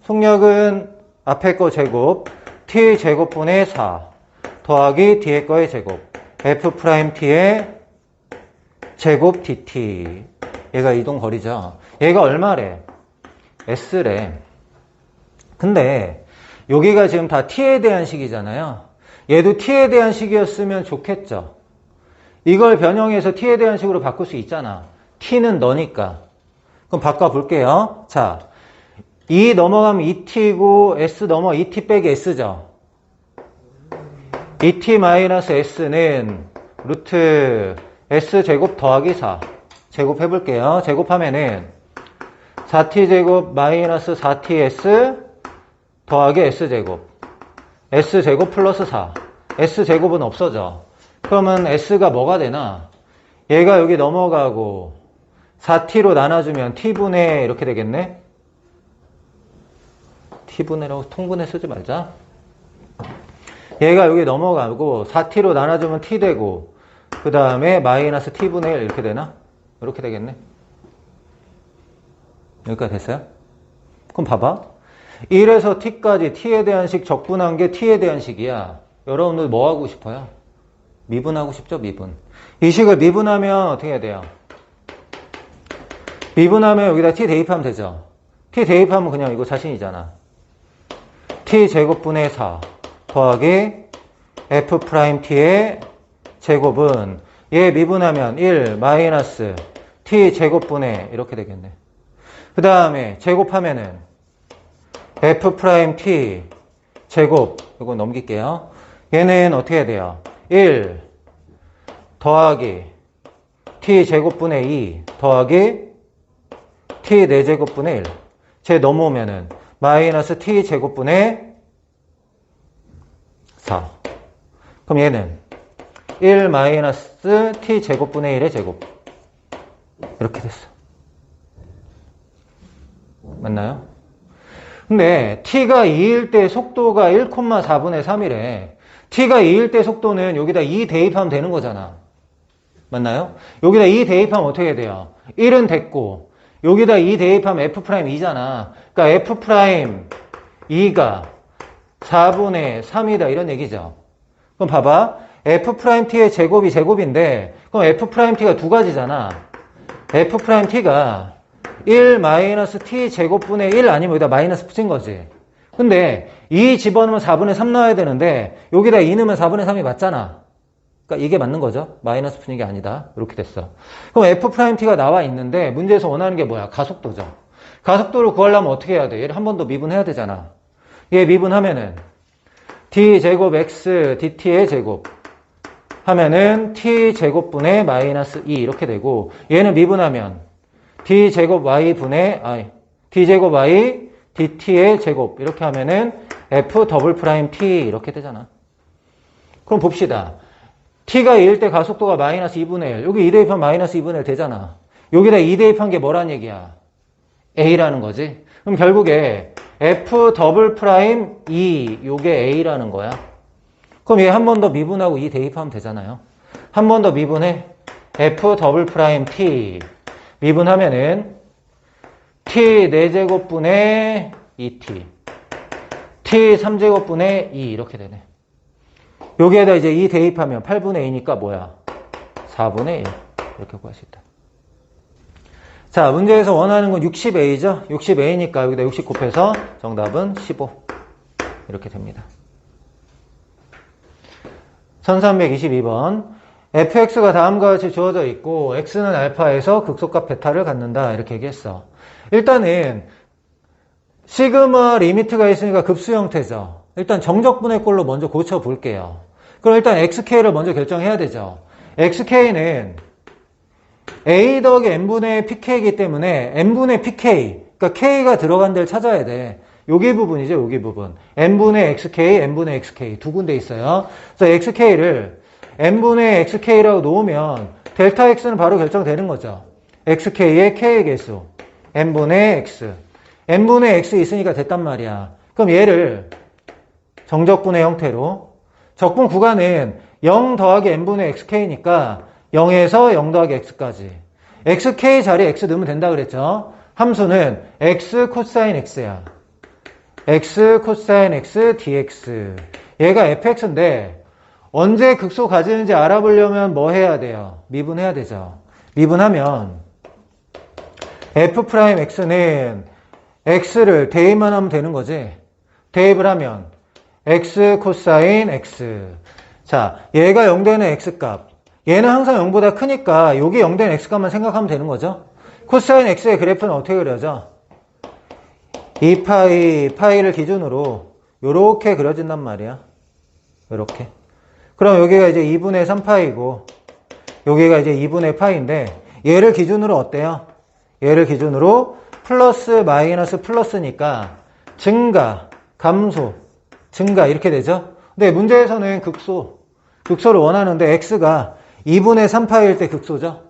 속력은 앞에 거 제곱 t 제곱분의 4 더하기 뒤에 거의 제곱 f't의 제곱 dt 얘가 이동 거리죠. 얘가 얼마래? s래. 근데 여기가 지금 다 t에 대한 식이잖아요. 얘도 t에 대한 식이었으면 좋겠죠. 이걸 변형해서 t에 대한 식으로 바꿀 수 있잖아. t는 너니까. 그럼 바꿔볼게요. 자, 2 넘어가면 2t고 s 넘어 2t 빼기 s죠. 2t 마이너스 s는 루트 s제곱 더하기 4 제곱해볼게요. 제곱하면은 4t제곱 마이너스 4ts 더하기 s제곱 s제곱 플러스 4 s제곱은 없어져. 그러면 s가 뭐가 되나? 얘가 여기 넘어가고 4t로 나눠주면 t분의 이렇게 되겠네. t분의라고 통분해 쓰지 말자. 얘가 여기 넘어가고 4t로 나눠주면 t 되고 그 다음에 마이너스 t분의 1 이렇게 되나? 이렇게 되겠네. 여기까지 됐어요? 그럼 봐봐. 1에서 t까지 t에 대한 식 적분한 게 t에 대한 식이야. 여러분들 뭐 하고 싶어요? 미분하고 싶죠? 미분. 이 식을 미분하면 어떻게 해야 돼요? 미분하면 여기다 t 대입하면 되죠. t 대입하면 그냥 이거 자신이잖아. t 제곱분의 4 더하기 f't의 제곱은 얘 미분하면 1 마이너스 t 제곱분의 이렇게 되겠네. 그 다음에 제곱하면은 f't 제곱 이거 넘길게요. 얘는 어떻게 해야 돼요? 1 더하기 t 제곱분의 2 더하기 t 4제곱분의 1 제 넘어오면은 마이너스 t 제곱분의 4 그럼 얘는 1 마이너스 t 제곱분의 1의 제곱 이렇게 됐어. 맞나요? 근데 t가 2일 때 속도가 1,4분의 3이래. t가 2일 때 속도는 여기다 2 대입하면 되는 거잖아. 맞나요? 여기다 2 대입하면 어떻게 돼요? 1은 됐고 여기다 2 대입하면 f'2잖아. 그러니까 f'2가 4분의 3이다 이런 얘기죠. 그럼 봐봐. f't의 제곱이 제곱인데 그럼 f't가 두 가지잖아. f't가 1 마이너스 t 제곱분의 1 아니면 여기다 마이너스 붙인 거지. 근데 2 집어넣으면 4분의 3 나와야 되는데 여기다 2 넣으면 4분의 3이 맞잖아. 그러니까 이게 맞는 거죠. 마이너스 붙인 게 아니다. 이렇게 됐어. 그럼 f't가 나와 있는데 문제에서 원하는 게 뭐야? 가속도죠. 가속도를 구하려면 어떻게 해야 돼? 얘를 한 번 더 미분해야 되잖아. 얘 미분하면은 d 제곱 x dt의 제곱 하면은 t 제곱분의 마이너스 2 이렇게 되고 얘는 미분하면 d 제곱 y 분의 d 제곱 y dt의 제곱 이렇게 하면은 f 더블 프라임 t 이렇게 되잖아. 그럼 봅시다. t가 2일 때 가속도가 마이너스 2분의 1. 여기 2 대입하면 마이너스 2분의 1 되잖아. 여기다 2 대입한 게 뭐란 얘기야? a라는 거지. 그럼 결국에 f 더블 프라임 e 요게 a라는 거야. 그럼 얘 한 번 더 미분하고 2 대입하면 되잖아요. 한 번 더 미분해. f 더블 프라임 t 미분하면은 t 4제곱분의 2t t 3제곱분의 2 이렇게 되네. 여기에다 이제 2 대입하면 8분의 2니까 뭐야? 4분의 1 이렇게 구할 수 있다. 자, 문제에서 원하는 건 60a죠? 60a니까 여기다 60 곱해서 정답은 15 이렇게 됩니다. 1322번 fx가 다음과 같이 주어져 있고 x는 알파에서 극소값 베타를 갖는다 이렇게 얘기했어. 일단은 시그마 리미트가 있으니까 급수 형태죠. 일단 정적분의 꼴로 먼저 고쳐볼게요. 그럼 일단 xk를 먼저 결정해야 되죠. xk는 a 더하기 n분의 pk이기 때문에 n분의 pk, 그러니까 k가 들어간 데를 찾아야 돼. 여기 부분이죠, 여기 부분. n분의 xk, n분의 xk 두 군데 있어요. 그래서 xk를 n분의 xk라고 놓으면 델타 x는 바로 결정되는 거죠. xk의 k의 개수, n분의 x. n분의 x 있으니까 됐단 말이야. 그럼 얘를 정적분의 형태로, 적분 구간은 0 더하기 n분의 xk니까 0에서 0 더하기 x까지. xk 자리에 x 넣으면 된다 그랬죠. 함수는 x 코사인 x야. x 코사인 x dx. 얘가 fx인데 언제 극소 가지는지 알아보려면 뭐 해야 돼요? 미분해야 되죠. 미분하면 f'x는 x를 대입만 하면 되는 거지. 대입을 하면 x 코사인 x. 자, 얘가 0 되는 x값. 얘는 항상 0보다 크니까 여기 0 되는 x값만 생각하면 되는 거죠. 코사인 x의 그래프는 어떻게 그려져? 2파이, 파이를 기준으로 요렇게 그려진단 말이야. 요렇게. 그럼 여기가 이제 2분의 3파이고 여기가 이제 2분의 파이인데 얘를 기준으로 어때요? 얘를 기준으로 플러스 마이너스 플러스니까 증가, 감소, 증가 이렇게 되죠. 근데 문제에서는 극소를 원하는데 x가 2분의 3파이일 때 극소죠.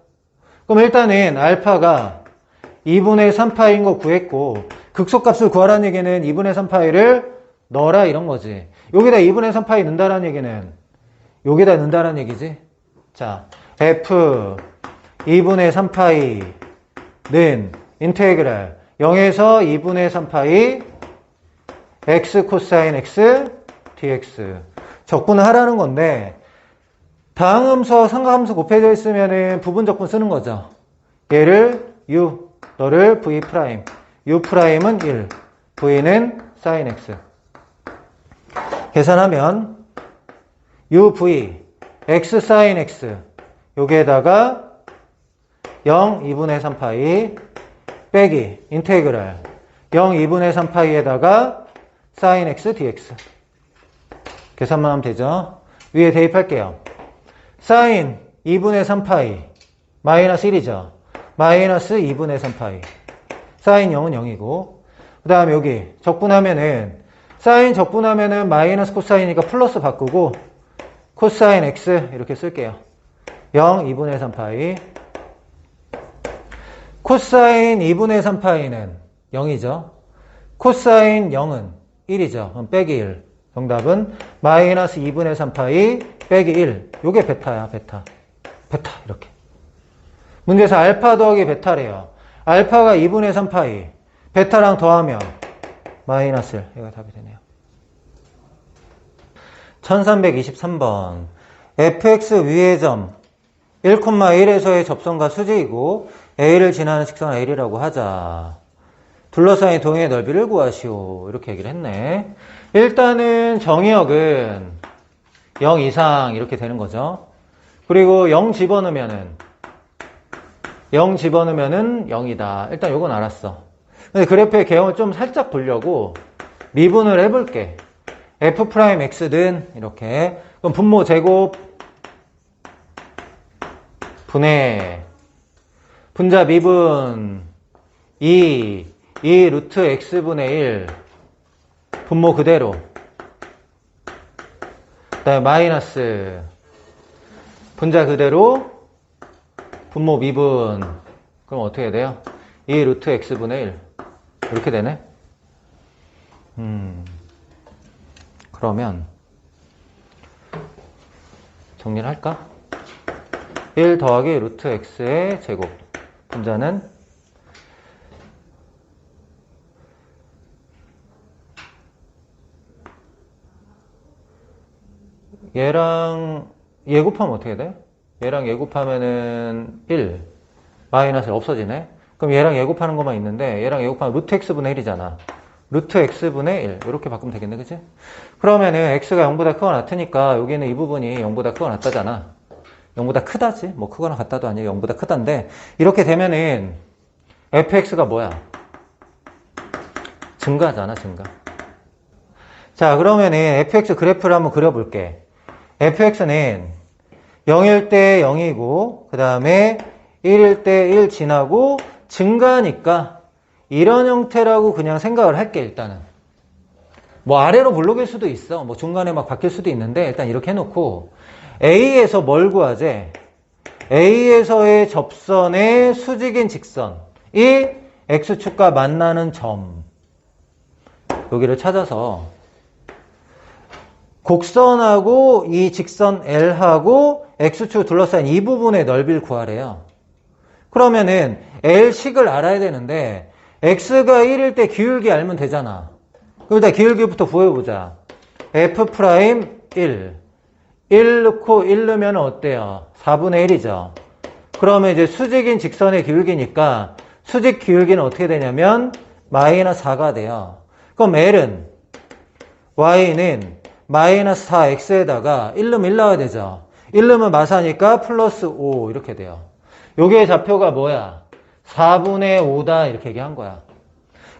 그럼 일단은 알파가 2분의 3파이인 거 구했고 극소값을 구하라는 얘기는 2분의 3파이를 넣어라 이런 거지. 여기다 2분의 3파이 넣는다라는 얘기는 여기다 넣는다라는 얘기지. 자, f 2분의 3파이는 인테그랄 0에서 2분의 3파이 x 코사인 x dx. 적분을 하라는 건데 다항함수와 상가함수 곱해져 있으면 부분 적분 쓰는 거죠. 얘를 u, 너를 v 프라임. u 프라임은 1, v는 sin x. 계산하면 uv, x sin x 여기에다가 0, 2분의 3파이 빼기 인테그랄 0, 2분의 3파이에다가 sin x dx. 계산만 하면 되죠. 위에 대입할게요. sin 2분의 3파이 마이너스 1이죠. 마이너스 2분의 3파이. sin 0은 0이고 그 다음에 여기 적분하면은 sin 적분하면은 마이너스 코사인이니까 플러스 바꾸고 코사인 x 이렇게 쓸게요. 0 2분의 3파이 코사인 2분의 3파이는 0이죠. 코사인 0은 1이죠. 그럼 빼기 1. 정답은 마이너스 2분의 3파이 빼기 1. 요게 베타야, 베타. 베타, 이렇게. 문제에서 알파 더하기 베타래요. 알파가 2분의 3파이. 베타랑 더하면 마이너스 1. 이거 답이 되네요. 1323번. fx 위의 점 1,1에서의 접선과 수직이고 a를 지나는 직선 l이라고 하자. 둘러싸인 동의 넓이를 구하시오. 이렇게 얘기를 했네. 일단은 정의역은 0 이상 이렇게 되는 거죠. 그리고 0 집어넣으면은 0이다. 일단 요건 알았어. 근데 그래프의 개형을 좀 살짝 보려고 미분을 해볼게. f'x는 이렇게. 그럼 분모 제곱 분의 분자 미분 2 루트 x분의 1 분모 그대로 그 다음에 마이너스 분자 그대로 분모 미분. 그럼 어떻게 돼요? 2 루트 x분의 1 이렇게 되네. 그러면 정리를 할까? 1 더하기 루트 x의 제곱. 분자는 얘랑 얘 곱하면 어떻게 돼? 얘랑 얘 곱하면은 1 마이너스 없어지네. 그럼 얘랑 얘 곱하는 것만 있는데 얘랑 얘 곱하면 루트 x분의 1이잖아. 루트 x분의 1 이렇게 바꾸면 되겠네, 그치? 그러면은 x가 0보다 크거나 같으니까 여기는 이 부분이 0보다 크거나 같다잖아. 0보다 크다지? 뭐 크거나 같다도 아니고 0보다 크다인데 이렇게 되면은 fx가 뭐야? 증가잖아, 증가. 자, 그러면은 fx 그래프를 한번 그려볼게. fx는 0일 때 0이고 그 다음에 1일 때 1 지나고 증가하니까 이런 형태라고 그냥 생각을 할게. 일단은 뭐 아래로 블록일 수도 있어. 뭐 중간에 막 바뀔 수도 있는데 일단 이렇게 해놓고 A에서 뭘 구하재? A에서의 접선의 수직인 직선이 X축과 만나는 점 여기를 찾아서 곡선하고 이 직선 L하고 X축 둘러싸인 이 부분의 넓이를 구하래요. 그러면은 L식을 알아야 되는데 X가 1일 때 기울기 알면 되잖아. 그럼 일단 기울기부터 구해보자. F'1 1 넣고 1 넣으면 어때요? 4분의 1이죠. 그러면 이제 수직인 직선의 기울기니까 수직 기울기는 어떻게 되냐면 마이너스 4가 돼요. 그럼 L은 Y는 마이너스 4x에다가 1 넣으면 1 나와야 되죠. 1 넣으면 마사니까 플러스 5 이렇게 돼요. 요게 좌표가 뭐야? 4분의 5다 이렇게 얘기한 거야.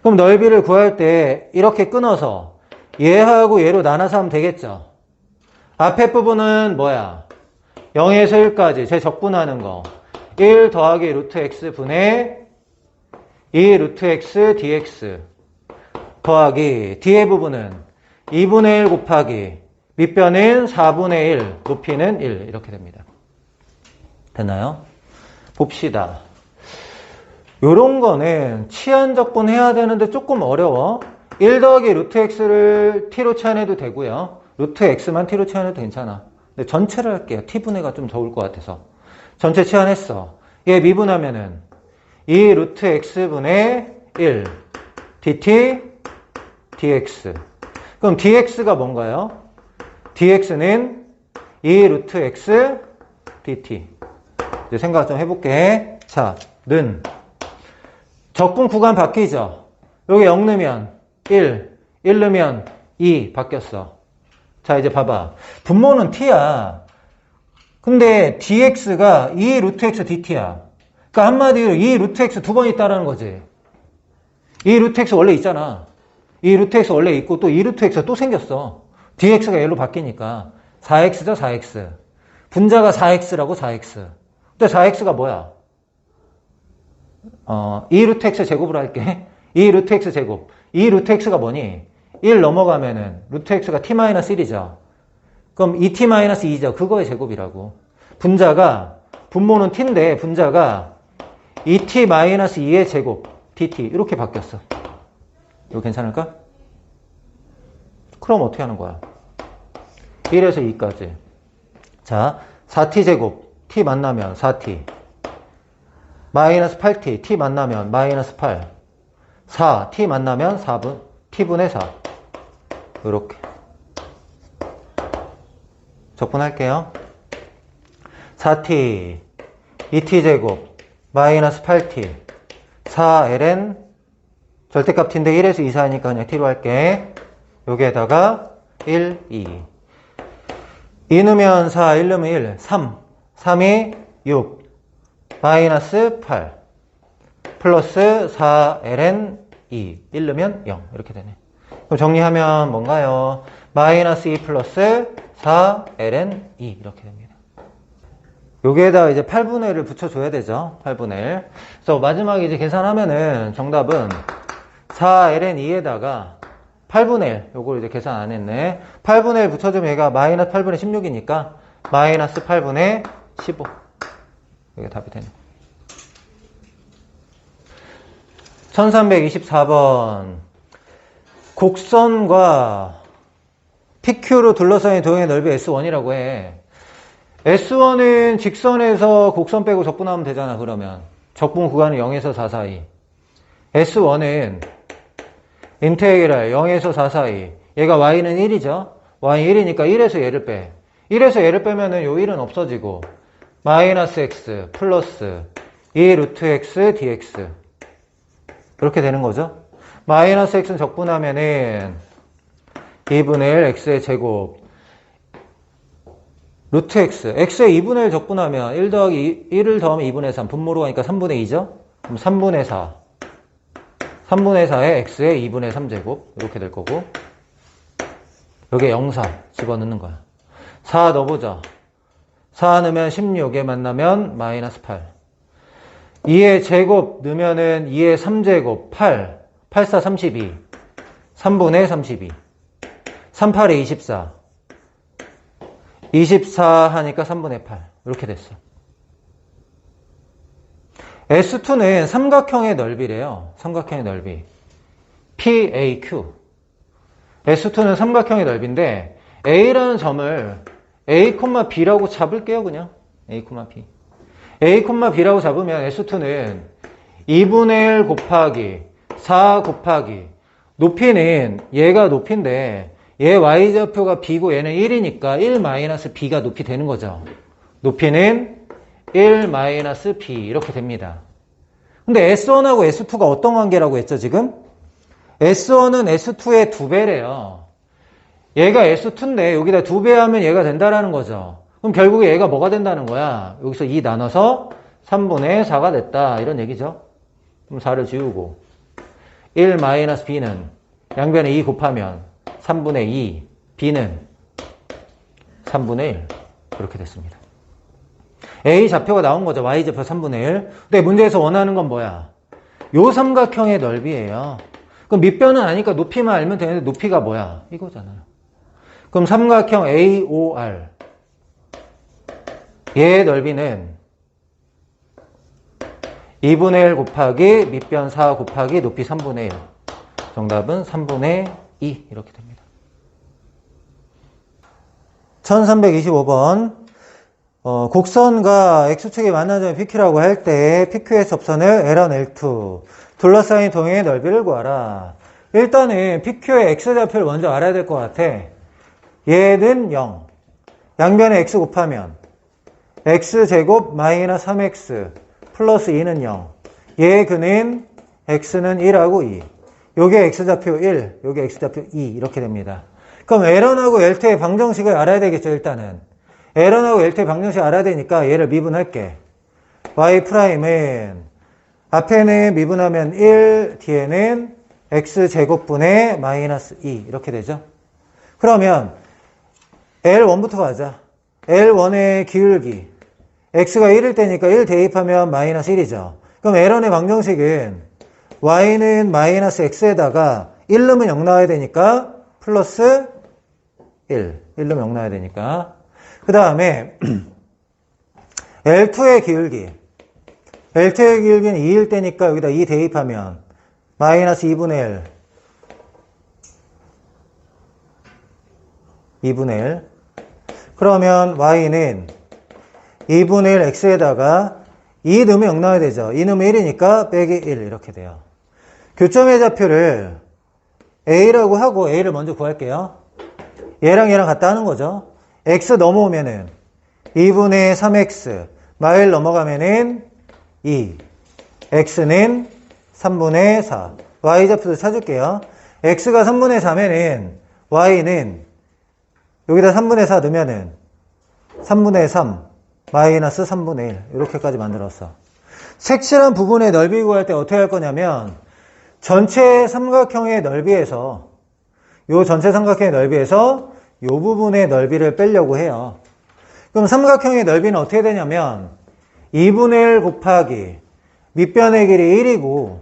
그럼 넓이를 구할 때 이렇게 끊어서 얘하고 얘로 나눠서 하면 되겠죠. 앞에 부분은 뭐야? 0에서 1까지 제 적분하는 거 1 더하기 루트 x분의 2 루트 x dx 더하기 뒤의 부분은 2분의 1 곱하기 밑변은 4분의 1 높이는 1 이렇게 됩니다. 됐나요? 봅시다. 요런 거는 치환적분 해야 되는데 조금 어려워. 1 더하기 루트 x를 t로 치환해도 되고요. 루트 x만 t로 치환해도 괜찮아. 근데 전체를 할게요. t분해가 좀 적을 것 같아서. 전체 치환했어. 얘 미분하면은 2 루트 x분의 1 dt dx. 그럼 dx가 뭔가요? dx는 2 루트 x dt. 이제 생각 좀 해볼게. 자, 는 적분 구간 바뀌죠? 여기 0 넣으면 1 넣으면 2 바뀌었어. 자, 이제 봐봐. 분모는 t야. 근데 dx가 2 루트 x dt야. 그러니까 한마디로 2 루트 x 두 번 있다라는 거지. 2 루트 x 원래 있잖아. 2 루트 x 원래 있고 또 2 루트 x가 또 생겼어. dx가 얘로 바뀌니까 4x죠, 4x. 분자가 4x라고 4x. 근데 4x가 뭐야? 2 루트 x 제곱으로 할게. 2 루트 x 제곱. 2 루트 x가 뭐니? 1 넘어가면은 루트 x가 t-1이죠. 그럼 2t-2죠. 그거의 제곱이라고. 분자가 분모는 t인데 분자가 2t-2의 제곱 dt 이렇게 바뀌었어. 이거 괜찮을까? 그럼 어떻게 하는 거야? 1에서 2까지. 자, 4t 제곱 t 만나면 4t 마이너스 8t t 만나면 마이너스 8 4 t 만나면 4분 t분의 4 이렇게 적분할게요. 4t 2t 제곱 마이너스 8t 4ln 절대값인데 1에서 2 사니까 그냥 t로 할게. 여기에다가 1, 2 2 넣으면 4, 1 넣으면 1 3 3이 6 마이너스 8 플러스 4ln 2 1 넣으면 0 이렇게 되네. 그럼 정리하면 뭔가요? 마이너스 2 플러스 4ln 2 이렇게 됩니다. 여기에다 이제 8분의 1을 붙여줘야 되죠. 8분의 1. 그래서 마지막에 이제 계산하면은 정답은 4ln 2에다가 8분의 1, 요걸 이제 계산 안 했네. 8분의 1 붙여주면 얘가 마이너스 8분의 16이니까 마이너스 8분의 15. 이게 답이 되네. 1324번. 곡선과 PQ로 둘러싸인 도형의 넓이 S1이라고 해. S1은 직선에서 곡선 빼고 적분하면 되잖아, 그러면. 적분 구간은 0에서 4 사이. S1은 인테그랄 0에서 4 사이. 얘가 y는 1이죠. y 1이니까 1에서 얘를 빼. 1에서 얘를 빼면은 요 1은 없어지고 마이너스 x 플러스 2 루트 x dx 이렇게 되는 거죠. 마이너스 x는 적분하면은 2분의 1 x의 제곱 루트 x x의 2분의 1 적분하면 1 더하기 1을 더하면 2분의 3 분모로 가니까 3분의 2죠. 그럼 3분의 4 3분의 4에 x의 2분의 3제곱 이렇게 될 거고 여기에 0, 4 집어넣는 거야. 4 넣어보자. 4 넣으면 16에 만나면 마이너스 8 2의 제곱 넣으면은 2의 3제곱 8 8, 4, 32 3분의 32 3, 8에 24 24 하니까 3분의 8 이렇게 됐어. S2는 삼각형의 넓이래요. 삼각형의 넓이 PAQ S2는 삼각형의 넓이인데 A라는 점을 A, B라고 잡을게요. 그냥 A, B A, B라고 잡으면 S2는 2분의 1 곱하기 4 곱하기 높이는 얘가 높이인데 얘 y좌표가 b고 얘는 1이니까 1 마이너스 b가 높이 되는 거죠. 높이는 1 마이너스 b 이렇게 됩니다. 근데 S1하고 S2가 어떤 관계라고 했죠 지금? S1은 S2의 2배래요. 얘가 S2인데 여기다 2배 하면 얘가 된다라는 거죠. 그럼 결국에 얘가 뭐가 된다는 거야? 여기서 2 나눠서 3분의 4가 됐다 이런 얘기죠. 그럼 4를 지우고 1 마이너스 b는 양변에 2 곱하면 3분의 2 b는 3분의 1 이렇게 됐습니다. A 좌표가 나온 거죠. Y좌표 3분의 1. 근데 문제에서 원하는 건 뭐야? 요 삼각형의 넓이에요. 그럼 밑변은 아니까 높이만 알면 되는데 높이가 뭐야? 이거잖아요. 그럼 삼각형 AOR 얘의 넓이는 2분의 1 곱하기 밑변 4 곱하기 높이 3분의 1. 정답은 3분의 2 이렇게 됩니다. 1325번 곡선과 X축이 만나는 점이 PQ라고 할 때 PQ의 접선을 L1, L2 둘러싸인 동행의 넓이를 구하라. 일단은 PQ의 X좌표를 먼저 알아야 될 것 같아. 얘는 0 양변에 X 곱하면 X제곱 마이너스 3X 플러스 2는 0 얘 근인 X는 1하고 2 요게 X좌표 1 요게 X좌표 2 이렇게 됩니다. 그럼 L1하고 L2의 방정식을 알아야 되겠죠. 일단은 L1하고 L2의 방정식 알아야 되니까 얘를 미분할게. Y'은 앞에는 미분하면 1 뒤에는 X제곱분의 마이너스 2 이렇게 되죠. 그러면 L1부터 가자. L1의 기울기 X가 1일 때니까 1 대입하면 마이너스 1이죠. 그럼 L1의 방정식은 Y는 마이너스 X에다가 1 넣으면 0 나와야 되니까 플러스 1 넣으면 0 나와야 되니까 그 다음에 L2의 기울기는 2일 때니까 여기다 2 대입하면 마이너스 2분의 1 2분의 1 그러면 Y는 2분의 1 X에다가 2 넣으면 0 나와야 되죠. 2 넣으면 1이니까 빼기 1 이렇게 돼요. 교점의 좌표를 A라고 하고 A를 먼저 구할게요. 얘랑 얘랑 같다 하는 거죠. X 넘어오면은 2분의 3X 마일 넘어가면은 2 X는 3분의 4 Y좌표도 찾을게요. X가 3분의 4면은 Y는 여기다 3분의 4 넣으면은 3분의 3 마이너스 3분의 1 이렇게까지 만들었어. 색칠한 부분의 넓이 구할 때 어떻게 할 거냐면 전체 삼각형의 넓이에서 요 전체 삼각형의 넓이에서 요 부분의 넓이를 빼려고 해요. 그럼 삼각형의 넓이는 어떻게 되냐면 2분의 1 곱하기 밑변의 길이 1이고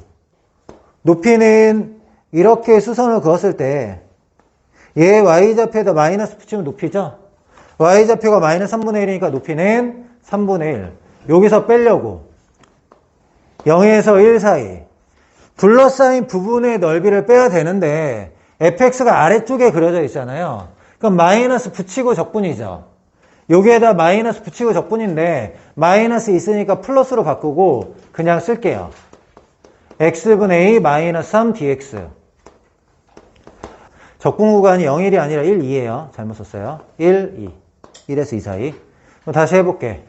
높이는 이렇게 수선을 그었을 때 얘 Y좌표에다 마이너스 붙이면 높이죠. Y좌표가 마이너스 3분의 1이니까 높이는 3분의 1. 여기서 빼려고 0에서 1 사이 둘러싸인 부분의 넓이를 빼야 되는데 fx가 아래쪽에 그려져 있잖아요. 그럼 마이너스 붙이고 적분이죠. 여기에다 마이너스 붙이고 적분인데 마이너스 있으니까 플러스로 바꾸고 그냥 쓸게요. x분의 a 마이너스 3 dx. 적분 구간이 0, 1이 아니라 1, 2예요. 잘못 썼어요. 1, 2. 1에서 2 사이. 그럼 다시 해볼게.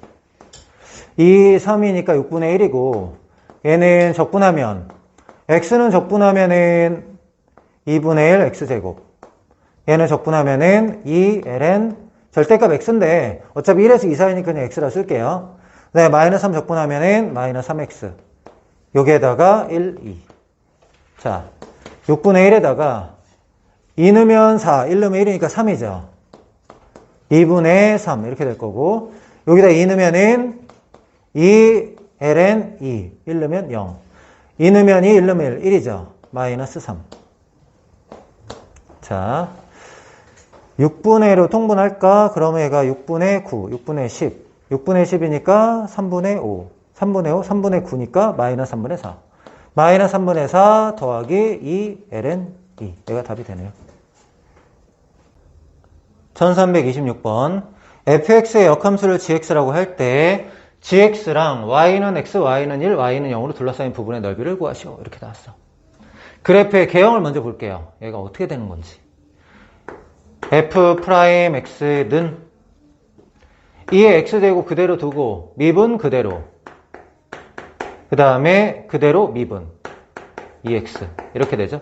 2, 3이니까 6분의 1이고 얘는 적분하면 x는 적분하면은 2분의 1 x제곱. 얘는 적분하면은 2ln 절대값 x인데 어차피 1에서 2 사이니까 그냥 x라 쓸게요. 네, 마이너스 3 적분하면은 마이너스 3x. 여기에다가 1, 2. 자, 6분의 1에다가 2 넣으면 4, 1 넣으면 1이니까 3이죠. 2분의 3 이렇게 될 거고 여기다 2 넣으면은 2ln 2, 1 넣으면 0. 2 넣으면 2, 1 넣으면 1, 1이죠. 마이너스 3. 자, 6분의 1로 통분할까? 그러면 얘가 6분의 9, 6분의 10. 6분의 10이니까 3분의 5. 3분의 5, 3분의 9니까 마이너스 3분의 4. 마이너스 3분의 4 더하기 2ln 2. 얘가 답이 되네요. 1326번. fx의 역함수를 gx라고 할 때 gx랑 y는 x, y는 1, y는 0으로 둘러싸인 부분의 넓이를 구하시오. 이렇게 나왔어. 그래프의 개형을 먼저 볼게요. 얘가 어떻게 되는 건지. f'x는 2의 x제곱 그대로 두고 미분 그대로 그 다음에 그대로 미분 2x 이렇게 되죠.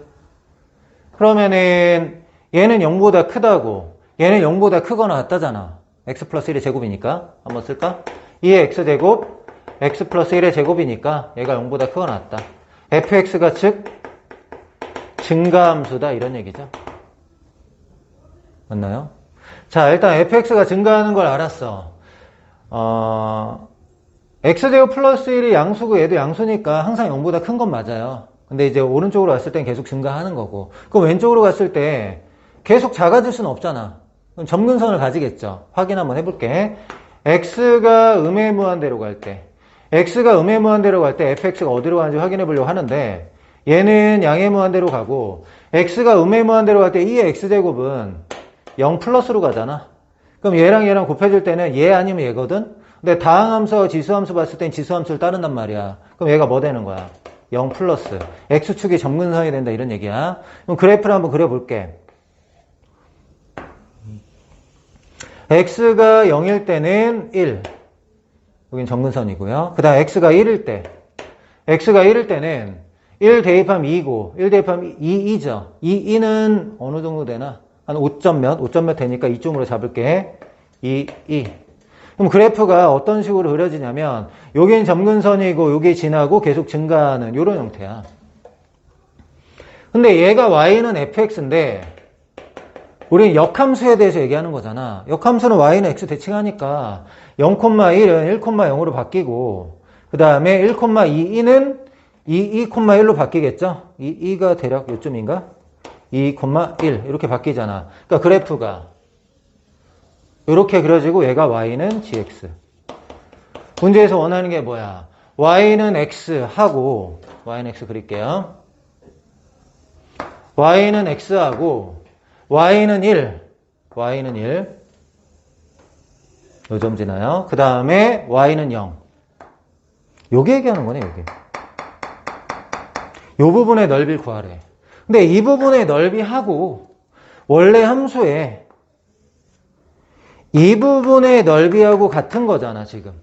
그러면은 얘는 0보다 크다고 얘는 0보다 크거나 같다잖아. x 플러스 1의 제곱이니까 한번 쓸까? 2의 x제곱 x 플러스 1의 제곱이니까 얘가 0보다 크거나 같다. fx가 즉 증가함수다 이런 얘기죠. 맞나요? 자, 일단 fx가 증가하는 걸 알았어. x제곱 플러스 1이 양수고 얘도 양수니까 항상 0보다 큰 건 맞아요. 근데 이제 오른쪽으로 갔을 땐 계속 증가하는 거고 그럼 왼쪽으로 갔을 때 계속 작아질 수는 없잖아. 그럼 점근선을 가지겠죠. 확인 한번 해볼게. x가 음의 무한대로 갈 때 x가 음의 무한대로 갈 때 fx가 어디로 가는지 확인해 보려고 하는데 얘는 양의 무한대로 가고 x가 음의 무한대로 갈 때 2의 x제곱은 0 플러스로 가잖아. 그럼 얘랑 얘랑 곱해줄 때는 얘 아니면 얘거든? 근데 다항함수와 지수함수 봤을 땐 지수함수를 따른단 말이야. 그럼 얘가 뭐 되는 거야? 0 플러스. x축이 점근선이 된다 이런 얘기야. 그럼 그래프를 한번 그려볼게. x가 0일 때는 1. 여긴 점근선이고요. 그 다음 x가 1일 때. x가 1일 때는 1 대입하면 2고 1 대입하면 2죠. 2는 어느 정도 되나? 한 5점 몇 되니까 2점으로 잡을게. 2. 그럼 그래프가 어떤 식으로 그려지냐면 여긴 점근선이고 여기 지나고 계속 증가하는 이런 형태야. 근데 얘가 y는 fx인데 우리는 역함수에 대해서 얘기하는 거잖아. 역함수는 y는 x 대칭하니까 0,1은 1,0으로 바뀌고 그 다음에 1,2는 2,1로 바뀌겠죠? 2가 대략 요쯤인가? 2,1 이렇게 바뀌잖아. 그러니까 그래프가 이렇게 그려지고 얘가 y는 gx. 문제에서 원하는 게 뭐야? y는 x 하고 y는 x 그릴게요. y는 x 하고 y는 1. y는 1. 요점 지나요. 그 다음에 y는 0. 요게 얘기하는 거네, 요게. 요 부분의 넓이를 구하래. 근데 이 부분의 넓이하고 원래 함수에 이 부분의 넓이하고 같은 거잖아, 지금.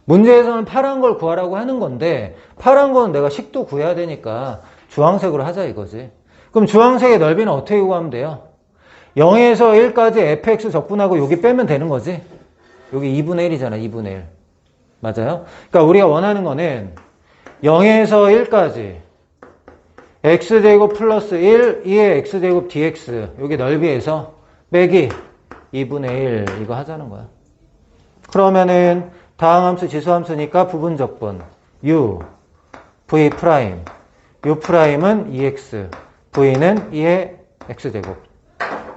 문제에서는 파란 걸 구하라고 하는 건데 파란 건 내가 식도 구해야 되니까 주황색으로 하자 이거지. 그럼 주황색의 넓이는 어떻게 구하면 돼요? 0에서 1까지 fx 적분하고 여기 빼면 되는 거지. 여기 2분의 1이잖아, 2분의 1. 맞아요? 그러니까 우리가 원하는 거는 0에서 1까지 x제곱 플러스 1, 2의 x제곱 dx 여기 넓이에서 빼기 2분의 1 이거 하자는 거야. 그러면은 다항함수 지수함수니까 부분적분 u v 프라임 u 프라임은 2x v는 2의 x제곱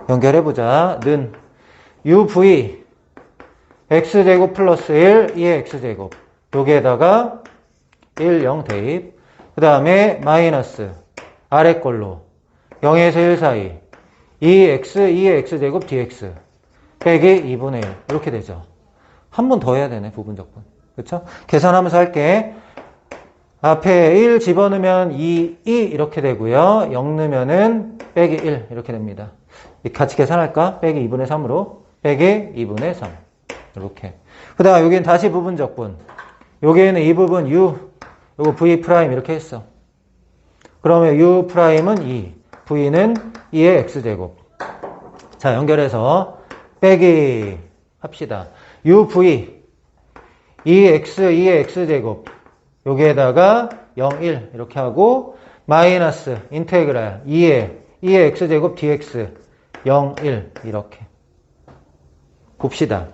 연결해보자. 는 uv x제곱 플러스 1, 2의 x제곱. 여기에다가 1, 0 대입. 그 다음에 마이너스 아래 걸로 0에서 1 사이 2x, 2의 x제곱 dx 빼기 2분의 1 이렇게 되죠. 한 번 더 해야 되네, 부분적분. 그쵸? 계산하면서 할게. 앞에 1 집어넣으면 2 이렇게 되고요. 0 넣으면은 빼기 1 이렇게 됩니다. 같이 계산할까? 빼기 2분의 3으로 빼기 2분의 3 이렇게. 그 다음 여기는 다시 부분적분. 여기에는 이 부분 u, 요거 v 프라임 이렇게 했어. 그러면 u 프라임은 2, v는 2의 x제곱. 자, 연결해서 빼기 합시다. uv 2x, 2의 x제곱. 여기에다가 0, 1 이렇게 하고 마이너스 인테그랄 2의 x제곱 dx 0, 1 이렇게 봅시다.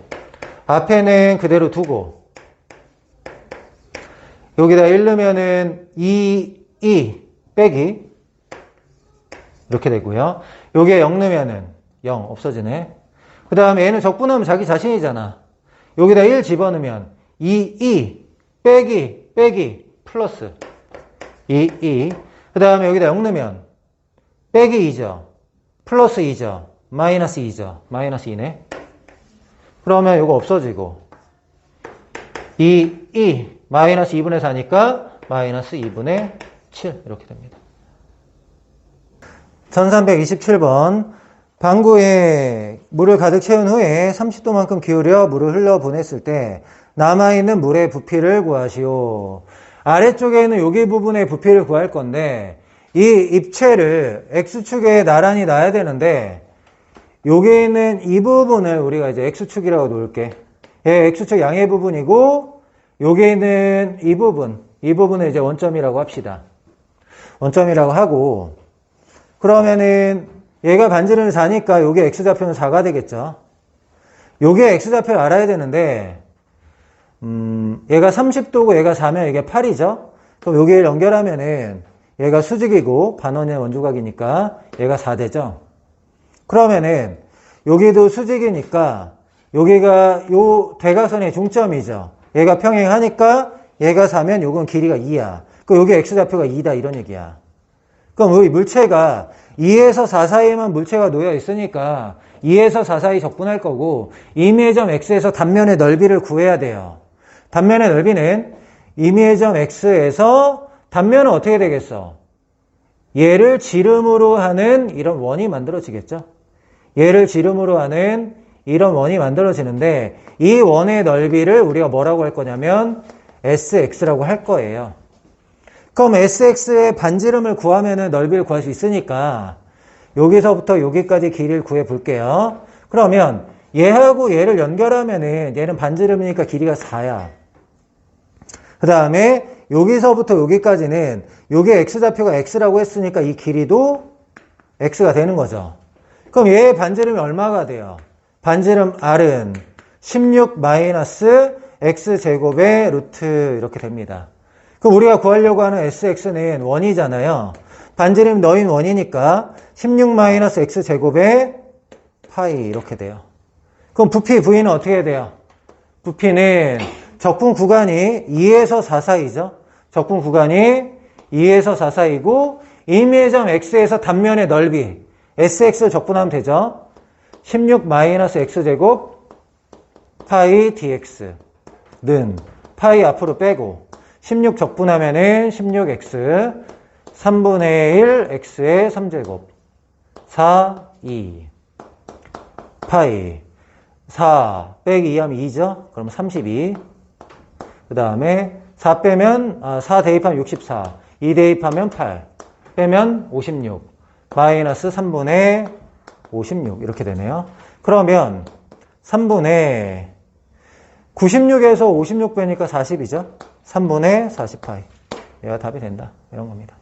앞에는 그대로 두고 여기다 1 넣으면은 2 빼기 이렇게 되고요. 여기에 0 넣으면은 0 없어지네. 그 다음에 얘는 적분하면 자기 자신이잖아. 여기다 1 집어넣으면 2 빼기 플러스 2. 그 다음에 여기다 0 넣으면 빼기 2죠. 플러스 2죠. 마이너스 2죠. 마이너스 2네. 그러면 이거 없어지고 2 마이너스 2분의 4니까 마이너스 2분의 7 이렇게 됩니다. 1327번 방구에 물을 가득 채운 후에 30도만큼 기울여 물을 흘려보냈을 때 남아있는 물의 부피를 구하시오. 아래쪽에 있는 여기 부분의 부피를 구할 건데 이 입체를 X축에 나란히 놔야 되는데 여기 있는 이 부분을 우리가 이제 X축이라고 놓을게. 얘 X축 양의 부분이고 여기 있는 이 부분을 이제 원점이라고 합시다. 원점이라고 하고 그러면은 얘가 반지름이 4니까 여기 X좌표는 4가 되겠죠. 요게 X좌표를 알아야 되는데 얘가 30도고 얘가 4면 이게 8이죠. 그럼 여기를 연결하면은 얘가 수직이고 반원의 원주각이니까 얘가 4되죠. 그러면은 여기도 수직이니까 여기가 요 대각선의 중점이죠. 얘가 평행하니까 얘가 4면 요건 길이가 2야. 그럼 여기 X좌표가 2다 이런 얘기야. 그럼 여기 물체가 2에서 4 사이에만 물체가 놓여 있으니까 2에서 4 사이 적분할 거고 임의의 점 X에서 단면의 넓이를 구해야 돼요. 단면의 넓이는 임의의 점 X에서 단면은 어떻게 되겠어? 얘를 지름으로 하는 이런 원이 만들어지겠죠? 얘를 지름으로 하는 이런 원이 만들어지는데 이 원의 넓이를 우리가 뭐라고 할 거냐면 SX라고 할 거예요. 그럼 SX의 반지름을 구하면 넓이를 구할 수 있으니까 여기서부터 여기까지 길이를 구해 볼게요. 그러면 얘하고 얘를 연결하면은 얘는 반지름이니까 길이가 4야. 그 다음에 여기서부터 여기까지는 요게 X좌표가 X라고 했으니까 이 길이도 X가 되는 거죠. 그럼 얘의 반지름이 얼마가 돼요? 반지름 R은 16 마이너스 X제곱의 루트 이렇게 됩니다. 그럼 우리가 구하려고 하는 SX는 원이잖아요. 반지름 너인 원이니까 16 마이너스 X제곱의 파이 이렇게 돼요. 그럼 부피 V는 어떻게 돼요? 부피는 적분 구간이 2에서 4 사이죠. 적분 구간이 2에서 4 사이고 임의의 점 X에서 단면의 넓이 SX를 적분하면 되죠. 16 마이너스 X제곱 파이 dx는 파이 앞으로 빼고 16 적분하면은 16x 3분의 1 x의 3제곱 4, 2 파이 4 빼기 2 하면 2죠. 그럼 32. 그 다음에 4 빼면 4 대입하면 64 2 대입하면 8 빼면 56 마이너스 3분의 56 이렇게 되네요. 그러면 3분의 96에서 56 빼니까 40이죠. 3분의 40파이. 얘가 답이 된다. 이런 겁니다.